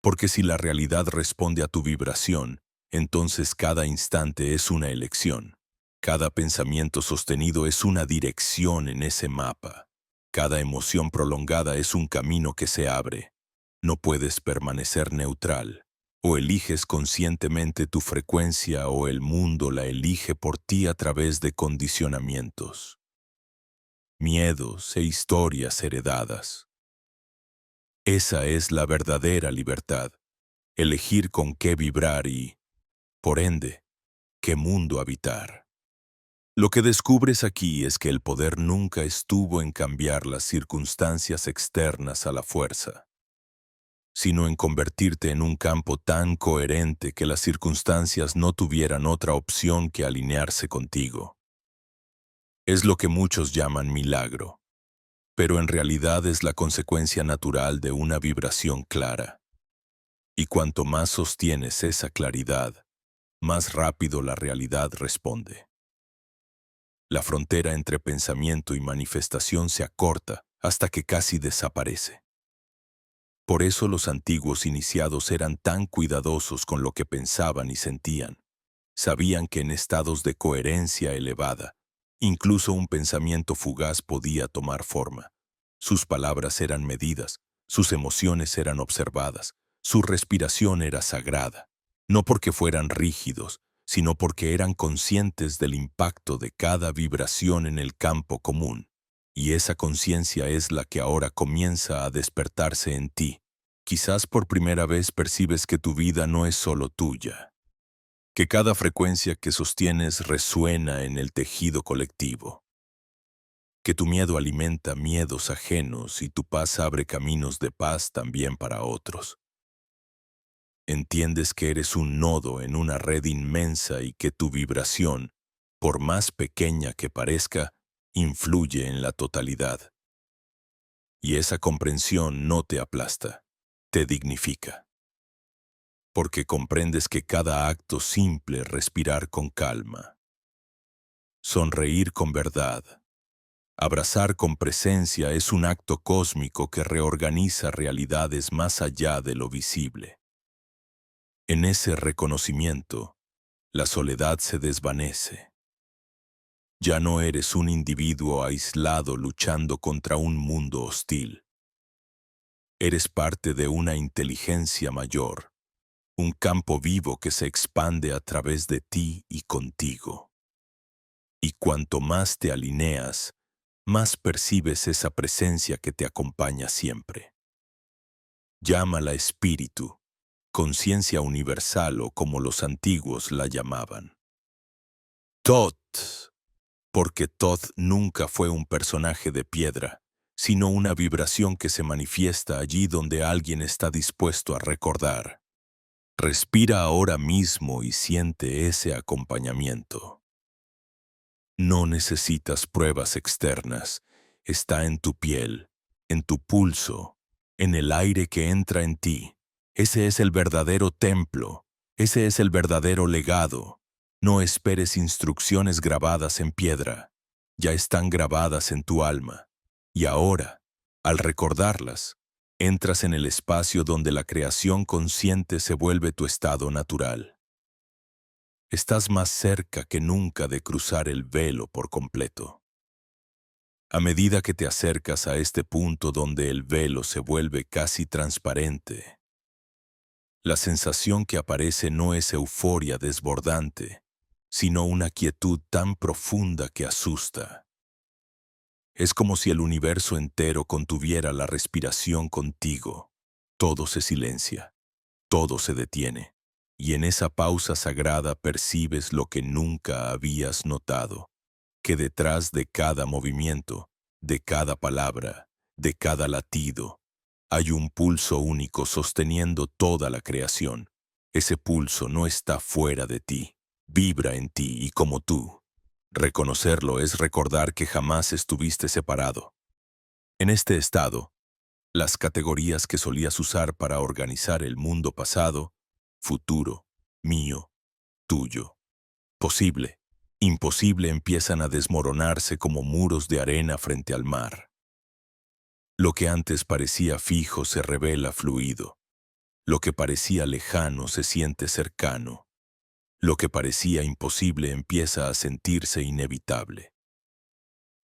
porque si la realidad responde a tu vibración, entonces cada instante es una elección. Cada pensamiento sostenido es una dirección en ese mapa. Cada emoción prolongada es un camino que se abre. No puedes permanecer neutral. O eliges conscientemente tu frecuencia o el mundo la elige por ti a través de condicionamientos, miedos e historias heredadas. Esa es la verdadera libertad, elegir con qué vibrar y, por ende, qué mundo habitar. Lo que descubres aquí es que el poder nunca estuvo en cambiar las circunstancias externas a la fuerza, sino en convertirte en un campo tan coherente que las circunstancias no tuvieran otra opción que alinearse contigo. Es lo que muchos llaman milagro, pero en realidad es la consecuencia natural de una vibración clara. Y cuanto más sostienes esa claridad, más rápido la realidad responde. La frontera entre pensamiento y manifestación se acorta hasta que casi desaparece. Por eso los antiguos iniciados eran tan cuidadosos con lo que pensaban y sentían. Sabían que en estados de coherencia elevada, incluso un pensamiento fugaz podía tomar forma. Sus palabras eran medidas, sus emociones eran observadas, su respiración era sagrada. No porque fueran rígidos, sino porque eran conscientes del impacto de cada vibración en el campo común. Y esa conciencia es la que ahora comienza a despertarse en ti. Quizás por primera vez percibes que tu vida no es solo tuya, que cada frecuencia que sostienes resuena en el tejido colectivo, que tu miedo alimenta miedos ajenos y tu paz abre caminos de paz también para otros. Entiendes que eres un nodo en una red inmensa y que tu vibración, por más pequeña que parezca, influye en la totalidad. Y esa comprensión no te aplasta, te dignifica. Porque comprendes que cada acto simple, respirar con calma, sonreír con verdad, abrazar con presencia es un acto cósmico que reorganiza realidades más allá de lo visible. En ese reconocimiento, la soledad se desvanece. Ya no eres un individuo aislado luchando contra un mundo hostil. Eres parte de una inteligencia mayor, un campo vivo que se expande a través de ti y contigo. Y cuanto más te alineas, más percibes esa presencia que te acompaña siempre. Llámala espíritu, conciencia universal o como los antiguos la llamaban. Tot, porque Thoth nunca fue un personaje de piedra, sino una vibración que se manifiesta allí donde alguien está dispuesto a recordar. Respira ahora mismo y siente ese acompañamiento. No necesitas pruebas externas, está en tu piel, en tu pulso, en el aire que entra en ti. Ese es el verdadero templo, ese es el verdadero legado. No esperes instrucciones grabadas en piedra, ya están grabadas en tu alma. Y ahora, al recordarlas, entras en el espacio donde la creación consciente se vuelve tu estado natural. Estás más cerca que nunca de cruzar el velo por completo. A medida que te acercas a este punto donde el velo se vuelve casi transparente, la sensación que aparece no es euforia desbordante, sino una quietud tan profunda que asusta. Es como si el universo entero contuviera la respiración contigo. Todo se silencia, todo se detiene, y en esa pausa sagrada percibes lo que nunca habías notado, que detrás de cada movimiento, de cada palabra, de cada latido, Hay un pulso único sosteniendo toda la creación. Ese pulso no está fuera de ti, vibra en ti y como tú. Reconocerlo es recordar que jamás estuviste separado. En este estado, las categorías que solías usar para organizar el mundo pasado, futuro, mío, tuyo, posible, imposible empiezan a desmoronarse como muros de arena frente al mar. Lo que antes parecía fijo se revela fluido. Lo que parecía lejano se siente cercano. Lo que parecía imposible empieza a sentirse inevitable.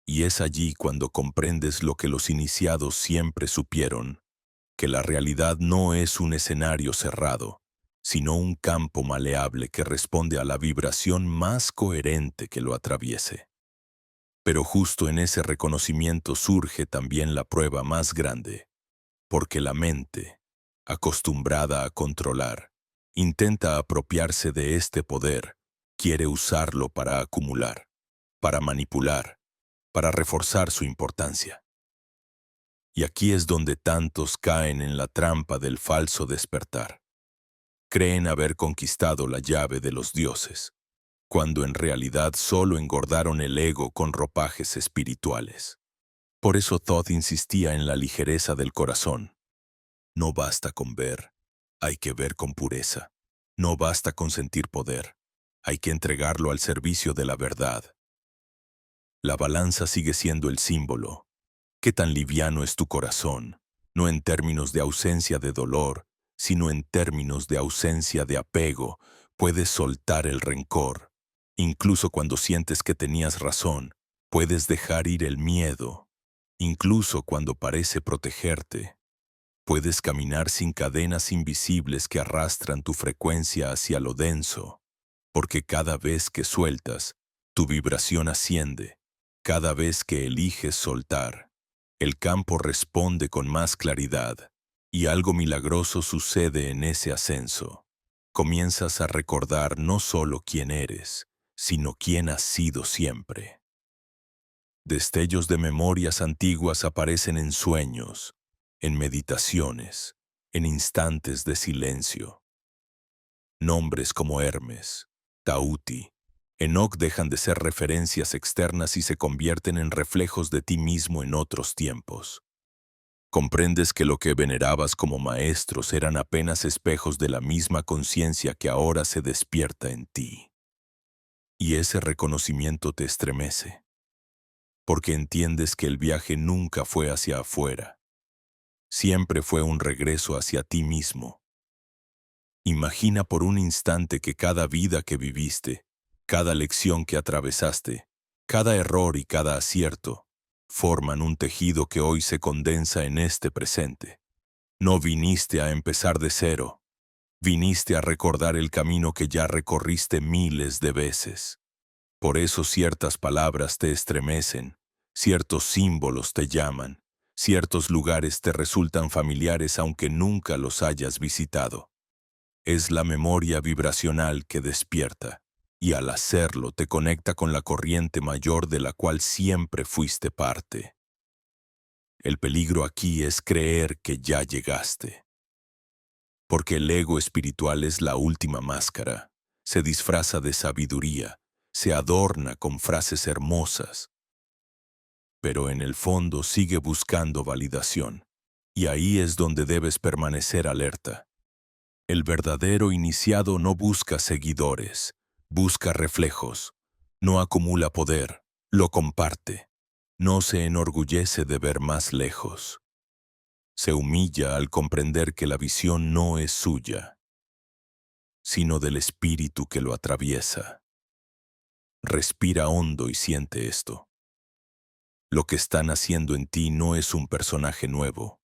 Y es allí cuando comprendes lo que los iniciados siempre supieron, que la realidad no es un escenario cerrado, sino un campo maleable que responde a la vibración más coherente que lo atraviese. Pero justo en ese reconocimiento surge también la prueba más grande, porque la mente, acostumbrada a controlar, intenta apropiarse de este poder, quiere usarlo para acumular, para manipular, para reforzar su importancia. Y aquí es donde tantos caen en la trampa del falso despertar. Creen haber conquistado la llave de los dioses, cuando en realidad solo engordaron el ego con ropajes espirituales. Por eso Thoth insistía en la ligereza del corazón. No basta con ver, hay que ver con pureza. No basta con sentir poder, hay que entregarlo al servicio de la verdad. La balanza sigue siendo el símbolo. ¿Qué tan liviano es tu corazón? No en términos de ausencia de dolor, sino en términos de ausencia de apego. Puedes soltar el rencor. Incluso cuando sientes que tenías razón, puedes dejar ir el miedo. Incluso cuando parece protegerte. Puedes caminar sin cadenas invisibles que arrastran tu frecuencia hacia lo denso, porque cada vez que sueltas, tu vibración asciende. Cada vez que eliges soltar, el campo responde con más claridad, y algo milagroso sucede en ese ascenso. Comienzas a recordar no solo quién eres, sino quién has sido siempre. Destellos de memorias antiguas aparecen en sueños, en meditaciones, en instantes de silencio. Nombres como Hermes, Tauti, Enoc dejan de ser referencias externas y se convierten en reflejos de ti mismo en otros tiempos. Comprendes que lo que venerabas como maestros eran apenas espejos de la misma conciencia que ahora se despierta en ti. Y ese reconocimiento te estremece, porque entiendes que el viaje nunca fue hacia afuera, siempre fue un regreso hacia ti mismo. Imagina por un instante que cada vida que viviste, cada lección que atravesaste, cada error y cada acierto, forman un tejido que hoy se condensa en este presente. No viniste a empezar de cero, viniste a recordar el camino que ya recorriste miles de veces. Por eso ciertas palabras te estremecen, ciertos símbolos te llaman, ciertos lugares te resultan familiares aunque nunca los hayas visitado. Es la memoria vibracional que despierta, y al hacerlo te conecta con la corriente mayor de la cual siempre fuiste parte. El peligro aquí es creer que ya llegaste. Porque el ego espiritual es la última máscara, se disfraza de sabiduría, se adorna con frases hermosas, pero en el fondo sigue buscando validación, y ahí es donde debes permanecer alerta. El verdadero iniciado no busca seguidores, busca reflejos, no acumula poder, lo comparte, no se enorgullece de ver más lejos. Se humilla al comprender que la visión no es suya, sino del espíritu que lo atraviesa. Respira hondo y siente esto. Lo que está naciendo en ti no es un personaje nuevo,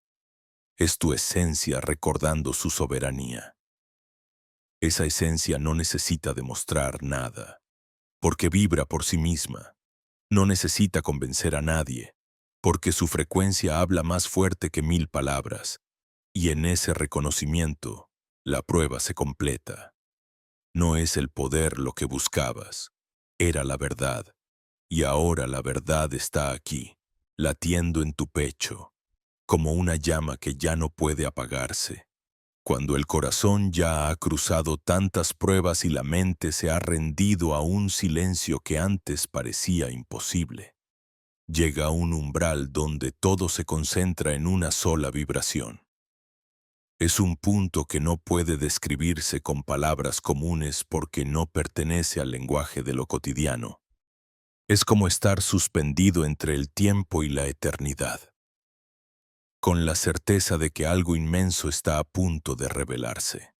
es tu esencia recordando su soberanía. Esa esencia no necesita demostrar nada, porque vibra por sí misma. No necesita convencer a nadie, porque su frecuencia habla más fuerte que 1000 palabras, y en ese reconocimiento, la prueba se completa. No es el poder lo que buscabas, era la verdad, y ahora la verdad está aquí, latiendo en tu pecho, como una llama que ya no puede apagarse. Cuando el corazón ya ha cruzado tantas pruebas y la mente se ha rendido a un silencio que antes parecía imposible, llega a un umbral donde todo se concentra en una sola vibración. Es un punto que no puede describirse con palabras comunes porque no pertenece al lenguaje de lo cotidiano. Es como estar suspendido entre el tiempo y la eternidad, con la certeza de que algo inmenso está a punto de revelarse.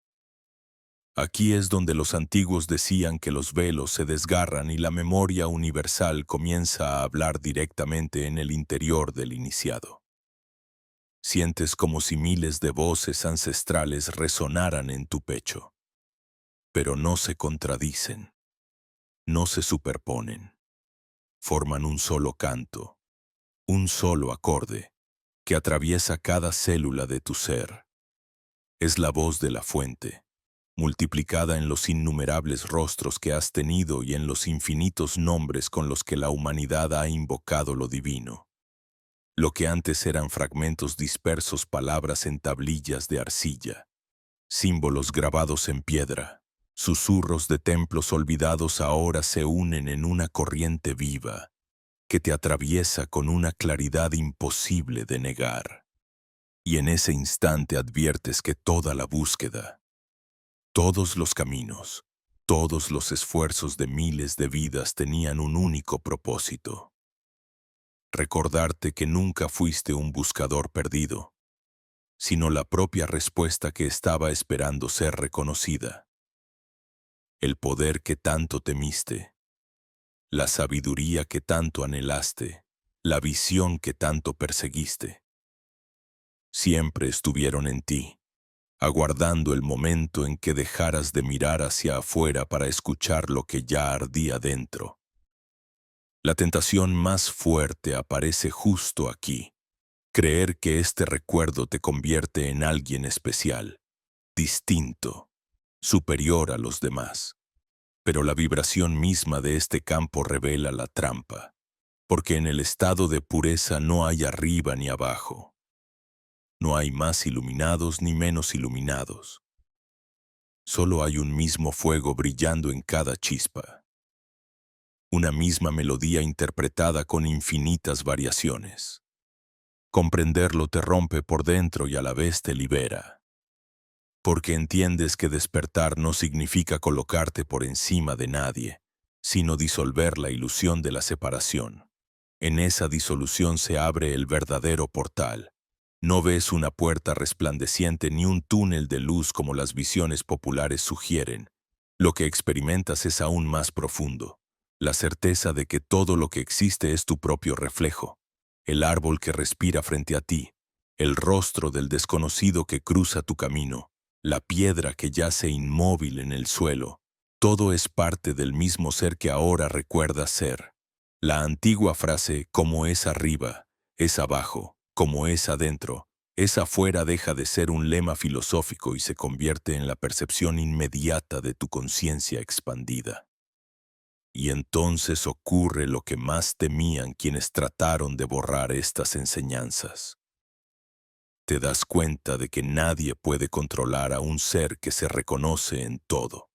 Aquí es donde los antiguos decían que los velos se desgarran y la memoria universal comienza a hablar directamente en el interior del iniciado. Sientes como si miles de voces ancestrales resonaran en tu pecho, pero no se contradicen, no se superponen, forman un solo canto, un solo acorde que atraviesa cada célula de tu ser. Es la voz de la fuente, multiplicada en los innumerables rostros que has tenido y en los infinitos nombres con los que la humanidad ha invocado lo divino. Lo que antes eran fragmentos dispersos, palabras en tablillas de arcilla, símbolos grabados en piedra, susurros de templos olvidados ahora se unen en una corriente viva que te atraviesa con una claridad imposible de negar. Y en ese instante adviertes que toda la búsqueda, todos los caminos, todos los esfuerzos de miles de vidas tenían un único propósito: recordarte que nunca fuiste un buscador perdido, sino la propia respuesta que estaba esperando ser reconocida. El poder que tanto temiste, la sabiduría que tanto anhelaste, la visión que tanto perseguiste, siempre estuvieron en ti, aguardando el momento en que dejaras de mirar hacia afuera para escuchar lo que ya ardía dentro. La tentación más fuerte aparece justo aquí: creer que este recuerdo te convierte en alguien especial, distinto, superior a los demás. Pero la vibración misma de este campo revela la trampa, porque en el estado de pureza no hay arriba ni abajo. No hay más iluminados ni menos iluminados. Solo hay un mismo fuego brillando en cada chispa. Una misma melodía interpretada con infinitas variaciones. Comprenderlo te rompe por dentro y a la vez te libera. Porque entiendes que despertar no significa colocarte por encima de nadie, sino disolver la ilusión de la separación. En esa disolución se abre el verdadero portal. No ves una puerta resplandeciente ni un túnel de luz como las visiones populares sugieren. Lo que experimentas es aún más profundo: la certeza de que todo lo que existe es tu propio reflejo, el árbol que respira frente a ti, el rostro del desconocido que cruza tu camino, la piedra que yace inmóvil en el suelo. Todo es parte del mismo ser que ahora recuerdas ser. La antigua frase "como es arriba, es abajo, como es adentro, es afuera" deja de ser un lema filosófico y se convierte en la percepción inmediata de tu conciencia expandida. Y entonces ocurre lo que más temían quienes trataron de borrar estas enseñanzas. Te das cuenta de que nadie puede controlar a un ser que se reconoce en todo.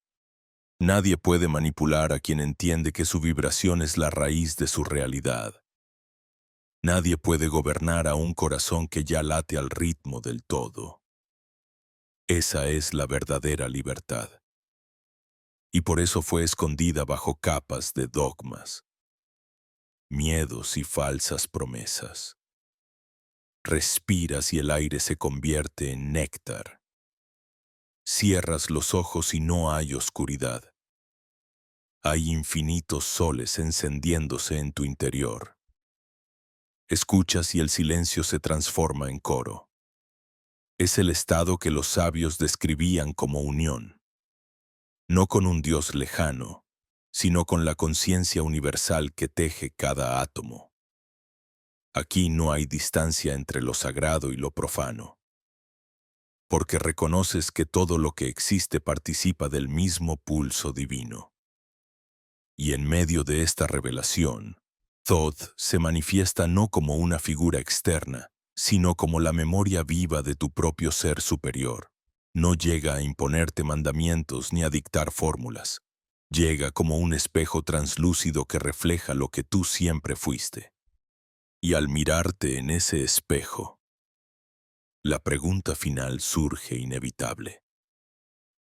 Nadie puede manipular a quien entiende que su vibración es la raíz de su realidad. Nadie puede gobernar a un corazón que ya late al ritmo del todo. Esa es la verdadera libertad. Y por eso fue escondida bajo capas de dogmas, miedos y falsas promesas. Respiras y el aire se convierte en néctar. Cierras los ojos y no hay oscuridad. Hay infinitos soles encendiéndose en tu interior. Escuchas y el silencio se transforma en coro. Es el estado que los sabios describían como unión. No con un Dios lejano, sino con la conciencia universal que teje cada átomo. Aquí no hay distancia entre lo sagrado y lo profano, porque reconoces que todo lo que existe participa del mismo pulso divino. Y en medio de esta revelación, Thoth se manifiesta no como una figura externa, sino como la memoria viva de tu propio ser superior. No llega a imponerte mandamientos ni a dictar fórmulas. Llega como un espejo translúcido que refleja lo que tú siempre fuiste. Y al mirarte en ese espejo, la pregunta final surge inevitable.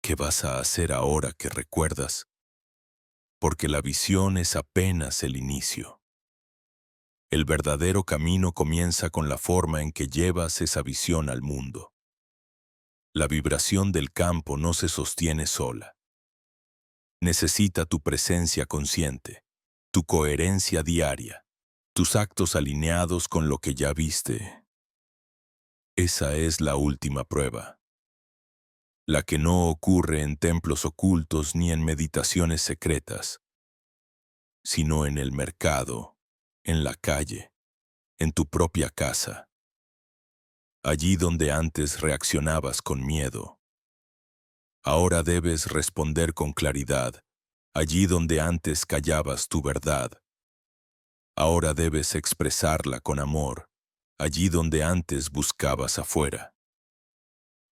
¿Qué vas a hacer ahora que recuerdas? Porque la visión es apenas el inicio. El verdadero camino comienza con la forma en que llevas esa visión al mundo. La vibración del campo no se sostiene sola. Necesita tu presencia consciente, tu coherencia diaria, tus actos alineados con lo que ya viste. Esa es la última prueba, la que no ocurre en templos ocultos ni en meditaciones secretas, sino en el mercado, en la calle, en tu propia casa, allí donde antes reaccionabas con miedo. Ahora debes responder con claridad, allí donde antes callabas tu verdad. Ahora debes expresarla con amor, allí donde antes buscabas afuera.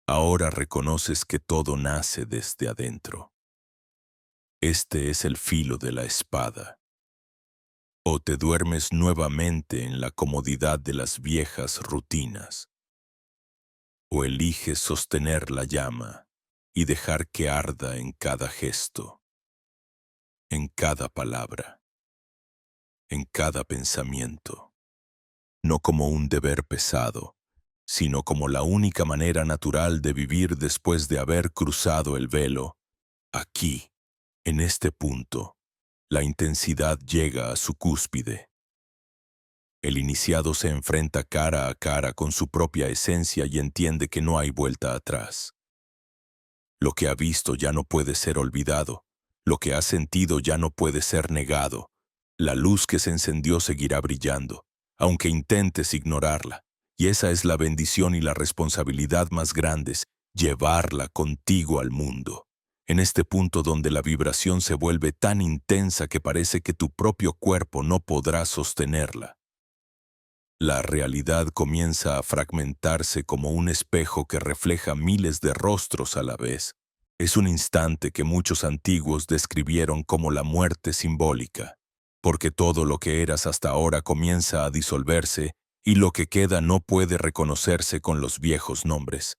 Ahora reconoces que todo nace desde adentro. Este es el filo de la espada. O te duermes nuevamente en la comodidad de las viejas rutinas, o eliges sostener la llama y dejar que arda en cada gesto, en cada palabra, en cada pensamiento, no como un deber pesado, sino como la única manera natural de vivir después de haber cruzado el velo. Aquí, en este punto, la intensidad llega a su cúspide. El iniciado se enfrenta cara a cara con su propia esencia y entiende que no hay vuelta atrás. Lo que ha visto ya no puede ser olvidado, lo que ha sentido ya no puede ser negado. La luz que se encendió seguirá brillando, aunque intentes ignorarla. Y esa es la bendición y la responsabilidad más grandes, llevarla contigo al mundo. En este punto donde la vibración se vuelve tan intensa que parece que tu propio cuerpo no podrá sostenerla. La realidad comienza a fragmentarse como un espejo que refleja miles de rostros a la vez. Es un instante que muchos antiguos describieron como la muerte simbólica, porque todo lo que eras hasta ahora comienza a disolverse y lo que queda no puede reconocerse con los viejos nombres.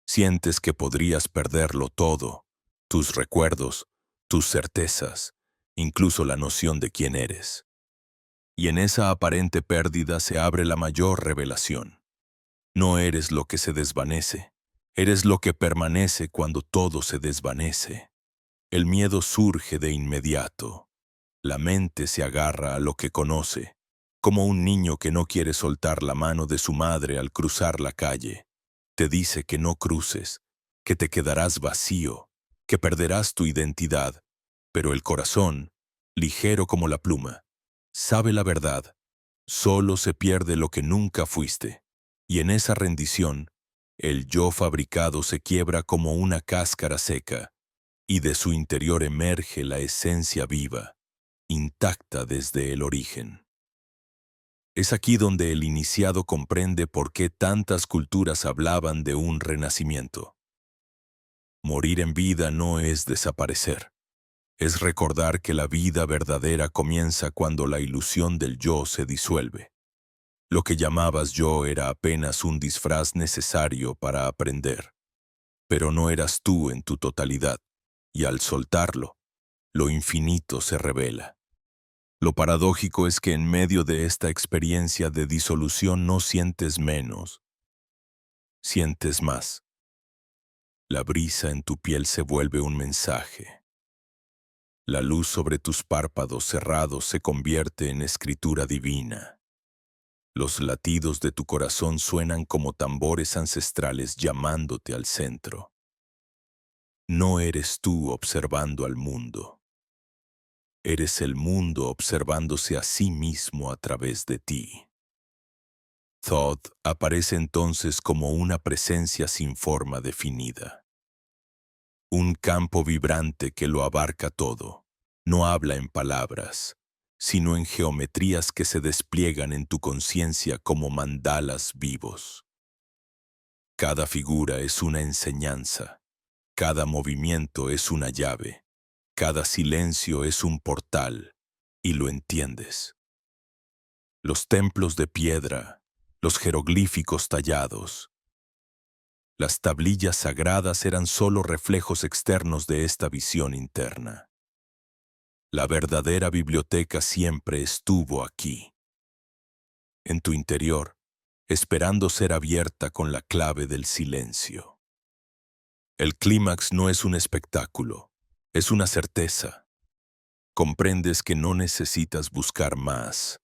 Sientes que podrías perderlo todo, tus recuerdos, tus certezas, incluso la noción de quién eres. Y en esa aparente pérdida se abre la mayor revelación. No eres lo que se desvanece, eres lo que permanece cuando todo se desvanece. El miedo surge de inmediato. La mente se agarra a lo que conoce, como un niño que no quiere soltar la mano de su madre al cruzar la calle. Te dice que no cruces, que te quedarás vacío, que perderás tu identidad, pero el corazón, ligero como la pluma, sabe la verdad. Solo se pierde lo que nunca fuiste, y en esa rendición, el yo fabricado se quiebra como una cáscara seca, y de su interior emerge la esencia viva, intacta desde el origen. Es aquí donde el iniciado comprende por qué tantas culturas hablaban de un renacimiento. Morir en vida no es desaparecer. Es recordar que la vida verdadera comienza cuando la ilusión del yo se disuelve. Lo que llamabas yo era apenas un disfraz necesario para aprender. Pero no eras tú en tu totalidad, y al soltarlo, lo infinito se revela. Lo paradójico es que en medio de esta experiencia de disolución no sientes menos, sientes más. La brisa en tu piel se vuelve un mensaje. La luz sobre tus párpados cerrados se convierte en escritura divina. Los latidos de tu corazón suenan como tambores ancestrales llamándote al centro. No eres tú observando al mundo. Eres el mundo observándose a sí mismo a través de ti. Thoth aparece entonces como una presencia sin forma definida. Un campo vibrante que lo abarca todo. No habla en palabras, sino en geometrías que se despliegan en tu conciencia como mandalas vivos. Cada figura es una enseñanza, cada movimiento es una llave, cada silencio es un portal, y lo entiendes. Los templos de piedra, los jeroglíficos tallados, las tablillas sagradas eran solo reflejos externos de esta visión interna. La verdadera biblioteca siempre estuvo aquí, en tu interior, esperando ser abierta con la clave del silencio. El clímax no es un espectáculo, es una certeza. Comprendes que no necesitas buscar más,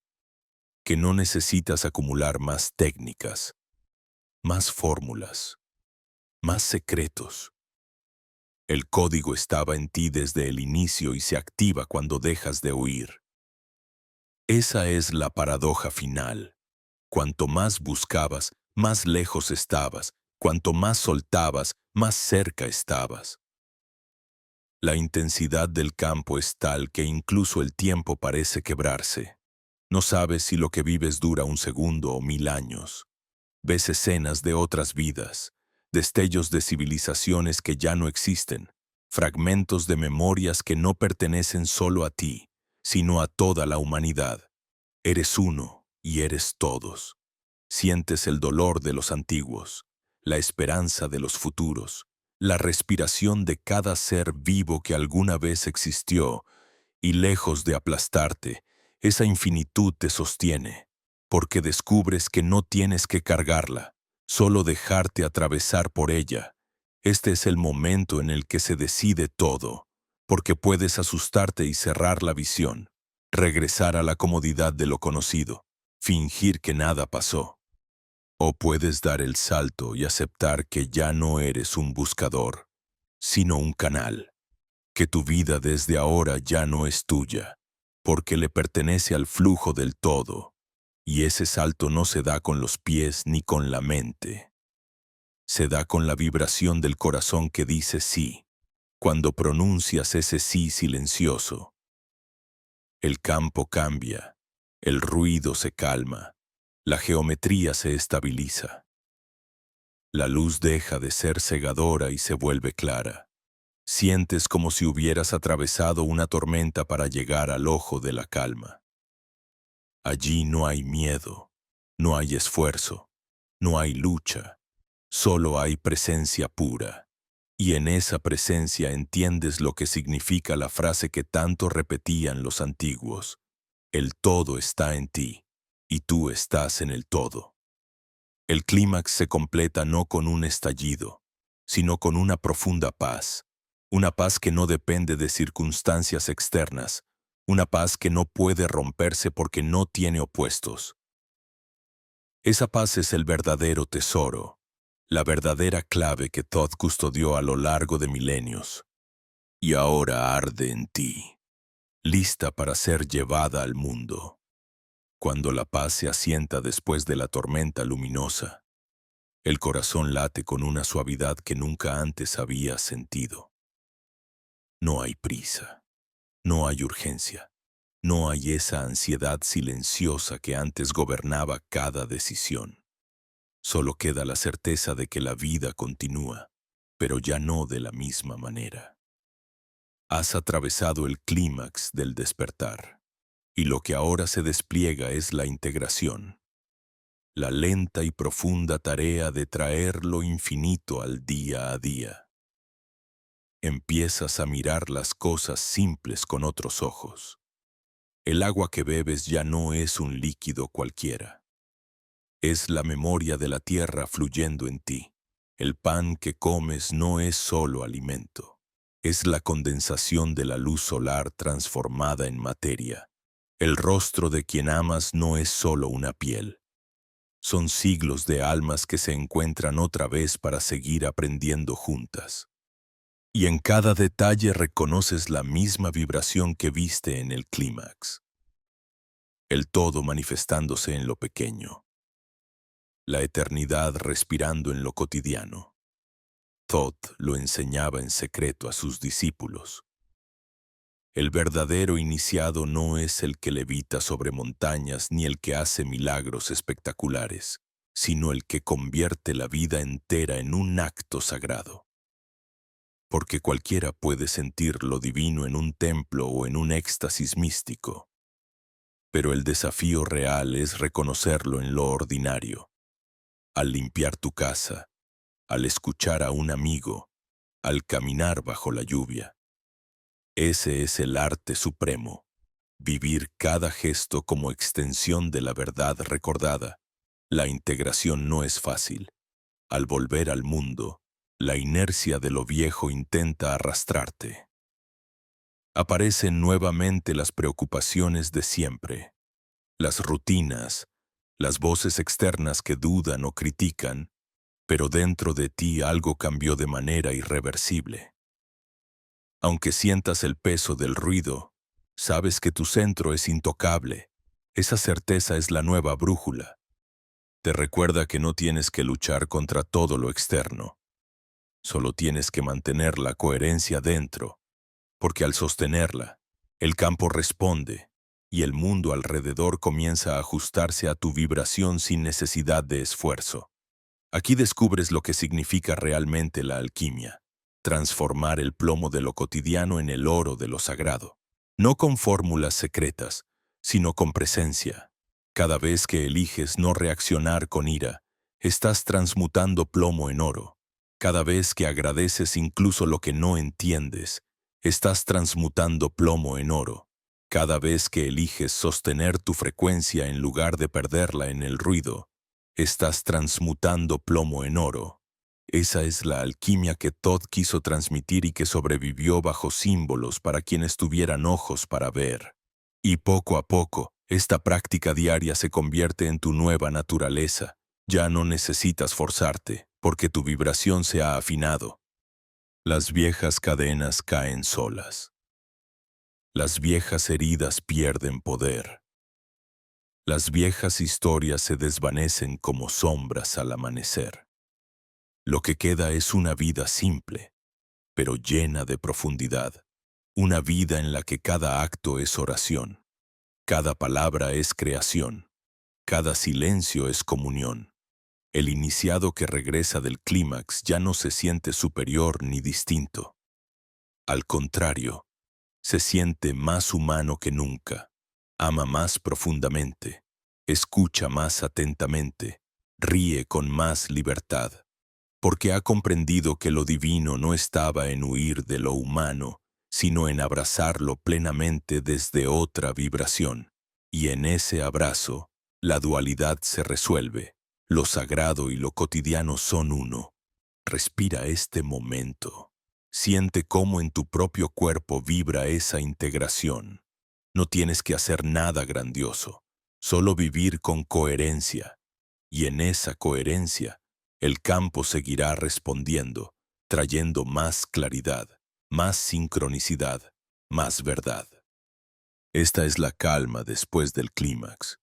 que no necesitas acumular más técnicas, más fórmulas, más secretos. El código estaba en ti desde el inicio y se activa cuando dejas de huir. Esa es la paradoja final. Cuanto más buscabas, más lejos estabas. Cuanto más soltabas, más cerca estabas. La intensidad del campo es tal que incluso el tiempo parece quebrarse. No sabes si lo que vives dura un segundo o 1000 años. Ves escenas de otras vidas, destellos de civilizaciones que ya no existen, fragmentos de memorias que no pertenecen solo a ti, sino a toda la humanidad. Eres uno y eres todos. Sientes el dolor de los antiguos, la esperanza de los futuros, la respiración de cada ser vivo que alguna vez existió, y lejos de aplastarte, esa infinitud te sostiene, porque descubres que no tienes que cargarla, solo dejarte atravesar por ella. Este es el momento en el que se decide todo, porque puedes asustarte y cerrar la visión, regresar a la comodidad de lo conocido, fingir que nada pasó. O puedes dar el salto y aceptar que ya no eres un buscador, sino un canal, que tu vida desde ahora ya no es tuya, porque le pertenece al flujo del todo, y ese salto no se da con los pies ni con la mente. Se da con la vibración del corazón que dice sí, cuando pronuncias ese sí silencioso. El campo cambia, el ruido se calma, la geometría se estabiliza. La luz deja de ser cegadora y se vuelve clara. Sientes como si hubieras atravesado una tormenta para llegar al ojo de la calma. Allí no hay miedo, no hay esfuerzo, no hay lucha, solo hay presencia pura. Y en esa presencia entiendes lo que significa la frase que tanto repetían los antiguos: el todo está en ti, y tú estás en el todo. El clímax se completa no con un estallido, sino con una profunda paz, una paz que no depende de circunstancias externas, una paz que no puede romperse porque no tiene opuestos. Esa paz es el verdadero tesoro, la verdadera clave que Thoth custodió a lo largo de milenios, y ahora arde en ti, lista para ser llevada al mundo. Cuando la paz se asienta después de la tormenta luminosa, el corazón late con una suavidad que nunca antes había sentido. No hay prisa, no hay urgencia, no hay esa ansiedad silenciosa que antes gobernaba cada decisión. Solo queda la certeza de que la vida continúa, pero ya no de la misma manera. Has atravesado el clímax del despertar, y lo que ahora se despliega es la integración, la lenta y profunda tarea de traer lo infinito al día a día. Empiezas a mirar las cosas simples con otros ojos. El agua que bebes ya no es un líquido cualquiera. Es la memoria de la tierra fluyendo en ti. El pan que comes no es solo alimento. Es la condensación de la luz solar transformada en materia. El rostro de quien amas no es solo una piel. Son siglos de almas que se encuentran otra vez para seguir aprendiendo juntas. Y en cada detalle reconoces la misma vibración que viste en el clímax. El todo manifestándose en lo pequeño. La eternidad respirando en lo cotidiano. Thoth lo enseñaba en secreto a sus discípulos. El verdadero iniciado no es el que levita sobre montañas ni el que hace milagros espectaculares, sino el que convierte la vida entera en un acto sagrado. Porque cualquiera puede sentir lo divino en un templo o en un éxtasis místico, pero el desafío real es reconocerlo en lo ordinario, al limpiar tu casa, al escuchar a un amigo, al caminar bajo la lluvia. Ese es el arte supremo, vivir cada gesto como extensión de la verdad recordada. La integración no es fácil. Al volver al mundo, la inercia de lo viejo intenta arrastrarte. Aparecen nuevamente las preocupaciones de siempre, las rutinas, las voces externas que dudan o critican, pero dentro de ti algo cambió de manera irreversible. Aunque sientas el peso del ruido, sabes que tu centro es intocable. Esa certeza es la nueva brújula. Te recuerda que no tienes que luchar contra todo lo externo. Solo tienes que mantener la coherencia dentro, porque al sostenerla, el campo responde y el mundo alrededor comienza a ajustarse a tu vibración sin necesidad de esfuerzo. Aquí descubres lo que significa realmente la alquimia, transformar el plomo de lo cotidiano en el oro de lo sagrado. No con fórmulas secretas, sino con presencia. Cada vez que eliges no reaccionar con ira, estás transmutando plomo en oro. Cada vez que agradeces incluso lo que no entiendes, estás transmutando plomo en oro. Cada vez que eliges sostener tu frecuencia en lugar de perderla en el ruido, estás transmutando plomo en oro. Esa es la alquimia que Todd quiso transmitir y que sobrevivió bajo símbolos para quienes tuvieran ojos para ver. Y poco a poco, esta práctica diaria se convierte en tu nueva naturaleza. Ya no necesitas forzarte, porque tu vibración se ha afinado. Las viejas cadenas caen solas. Las viejas heridas pierden poder. Las viejas historias se desvanecen como sombras al amanecer. Lo que queda es una vida simple, pero llena de profundidad. Una vida en la que cada acto es oración, cada palabra es creación, cada silencio es comunión. El iniciado que regresa del clímax ya no se siente superior ni distinto. Al contrario, se siente más humano que nunca, ama más profundamente, escucha más atentamente, ríe con más libertad, porque ha comprendido que lo divino no estaba en huir de lo humano, sino en abrazarlo plenamente desde otra vibración. Y en ese abrazo, la dualidad se resuelve, lo sagrado y lo cotidiano son uno. Respira este momento. Siente cómo en tu propio cuerpo vibra esa integración. No tienes que hacer nada grandioso, solo vivir con coherencia. Y en esa coherencia, el campo seguirá respondiendo, trayendo más claridad, más sincronicidad, más verdad. Esta es la calma después del clímax,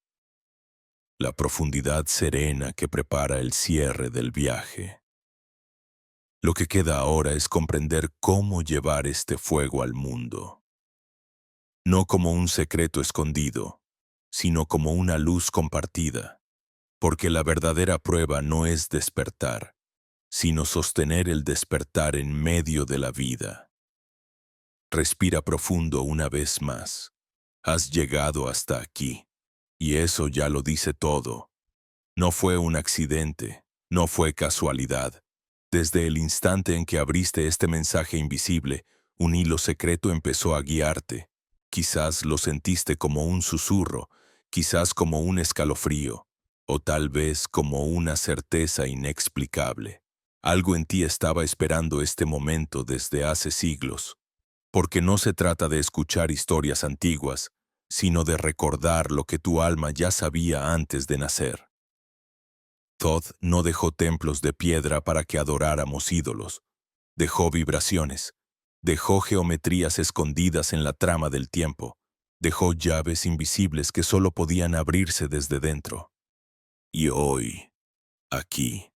la profundidad serena que prepara el cierre del viaje. Lo que queda ahora es comprender cómo llevar este fuego al mundo. No como un secreto escondido, sino como una luz compartida, porque la verdadera prueba no es despertar, sino sostener el despertar en medio de la vida. Respira profundo una vez más. Has llegado hasta aquí, y eso ya lo dice todo. No fue un accidente, no fue casualidad. Desde el instante en que abriste este mensaje invisible, un hilo secreto empezó a guiarte. Quizás lo sentiste como un susurro, quizás como un escalofrío, o tal vez como una certeza inexplicable. Algo en ti estaba esperando este momento desde hace siglos, porque no se trata de escuchar historias antiguas, sino de recordar lo que tu alma ya sabía antes de nacer. Todd no dejó templos de piedra para que adoráramos ídolos. Dejó vibraciones. Dejó geometrías escondidas en la trama del tiempo. Dejó llaves invisibles que solo podían abrirse desde dentro. Y hoy, aquí,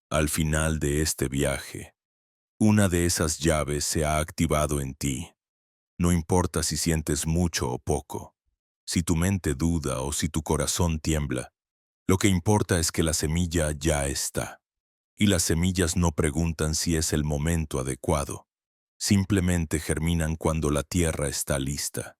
al final de este viaje, una de esas llaves se ha activado en ti. No importa si sientes mucho o poco, si tu mente duda o si tu corazón tiembla, lo que importa es que la semilla ya está. Y las semillas no preguntan si es el momento adecuado, simplemente germinan cuando la tierra está lista.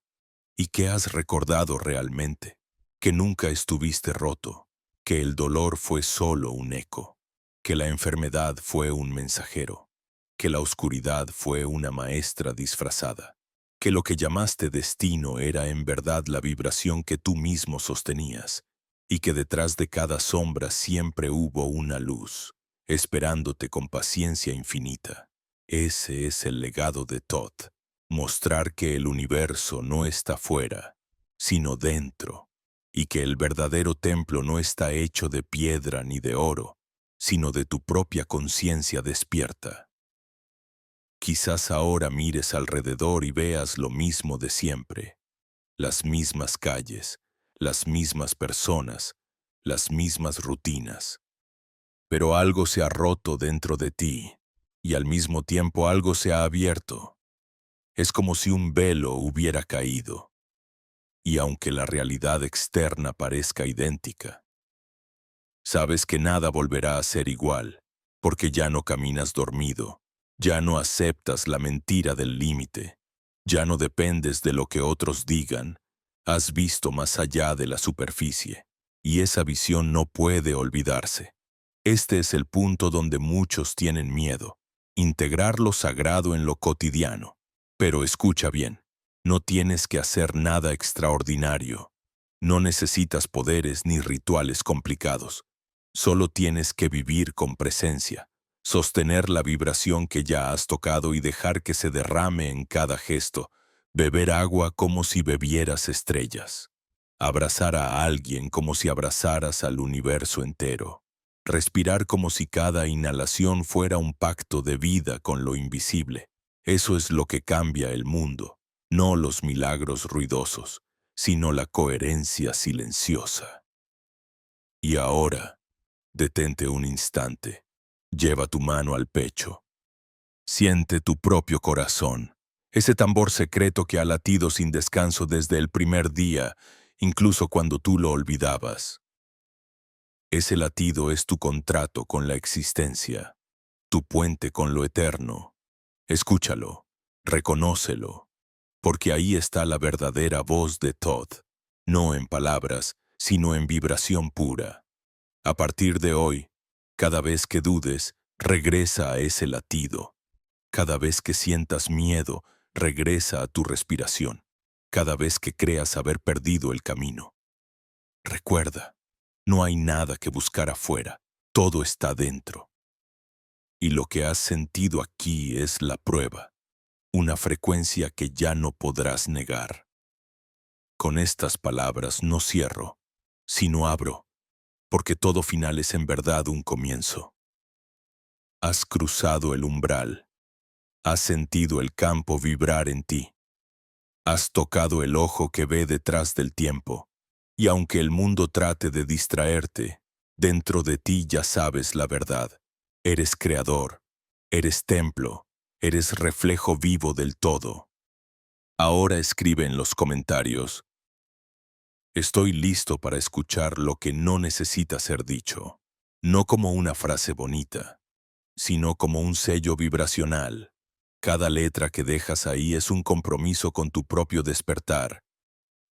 ¿Y qué has recordado realmente? Que nunca estuviste roto, que el dolor fue solo un eco, que la enfermedad fue un mensajero, que la oscuridad fue una maestra disfrazada, que lo que llamaste destino era en verdad la vibración que tú mismo sostenías, y que detrás de cada sombra siempre hubo una luz, esperándote con paciencia infinita. Ese es el legado de Todd. Mostrar que el universo no está fuera, sino dentro, y que el verdadero templo no está hecho de piedra ni de oro, sino de tu propia conciencia despierta. Quizás ahora mires alrededor y veas lo mismo de siempre, las mismas calles, las mismas personas, las mismas rutinas. Pero algo se ha roto dentro de ti, y al mismo tiempo algo se ha abierto. Es como si un velo hubiera caído, y aunque la realidad externa parezca idéntica, sabes que nada volverá a ser igual, porque ya no caminas dormido, ya no aceptas la mentira del límite, ya no dependes de lo que otros digan, has visto más allá de la superficie, y esa visión no puede olvidarse. Este es el punto donde muchos tienen miedo, integrar lo sagrado en lo cotidiano. Pero escucha bien, no tienes que hacer nada extraordinario. No necesitas poderes ni rituales complicados. Solo tienes que vivir con presencia, sostener la vibración que ya has tocado y dejar que se derrame en cada gesto, beber agua como si bebieras estrellas, abrazar a alguien como si abrazaras al universo entero, respirar como si cada inhalación fuera un pacto de vida con lo invisible. Eso es lo que cambia el mundo, no los milagros ruidosos, sino la coherencia silenciosa. Y ahora, detente un instante, lleva tu mano al pecho. Siente tu propio corazón, ese tambor secreto que ha latido sin descanso desde el primer día, incluso cuando tú lo olvidabas. Ese latido es tu contrato con la existencia, tu puente con lo eterno. Escúchalo, reconócelo, porque ahí está la verdadera voz de Todd, no en palabras, sino en vibración pura. A partir de hoy, cada vez que dudes, regresa a ese latido. Cada vez que sientas miedo, regresa a tu respiración. Cada vez que creas haber perdido el camino. Recuerda, no hay nada que buscar afuera, todo está dentro. Y lo que has sentido aquí es la prueba, una frecuencia que ya no podrás negar. Con estas palabras no cierro, sino abro, porque todo final es en verdad un comienzo. Has cruzado el umbral, has sentido el campo vibrar en ti, has tocado el ojo que ve detrás del tiempo, y aunque el mundo trate de distraerte, dentro de ti ya sabes la verdad. Eres creador, eres templo, eres reflejo vivo del todo. Ahora escribe en los comentarios: estoy listo para escuchar lo que no necesita ser dicho, no como una frase bonita, sino como un sello vibracional. Cada letra que dejas ahí es un compromiso con tu propio despertar,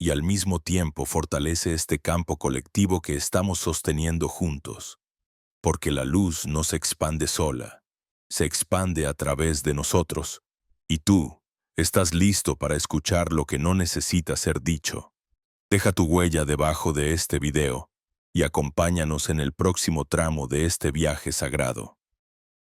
y al mismo tiempo fortalece este campo colectivo que estamos sosteniendo juntos, porque la luz no se expande sola, se expande a través de nosotros, y tú estás listo para escuchar lo que no necesita ser dicho. Deja tu huella debajo de este video y acompáñanos en el próximo tramo de este viaje sagrado.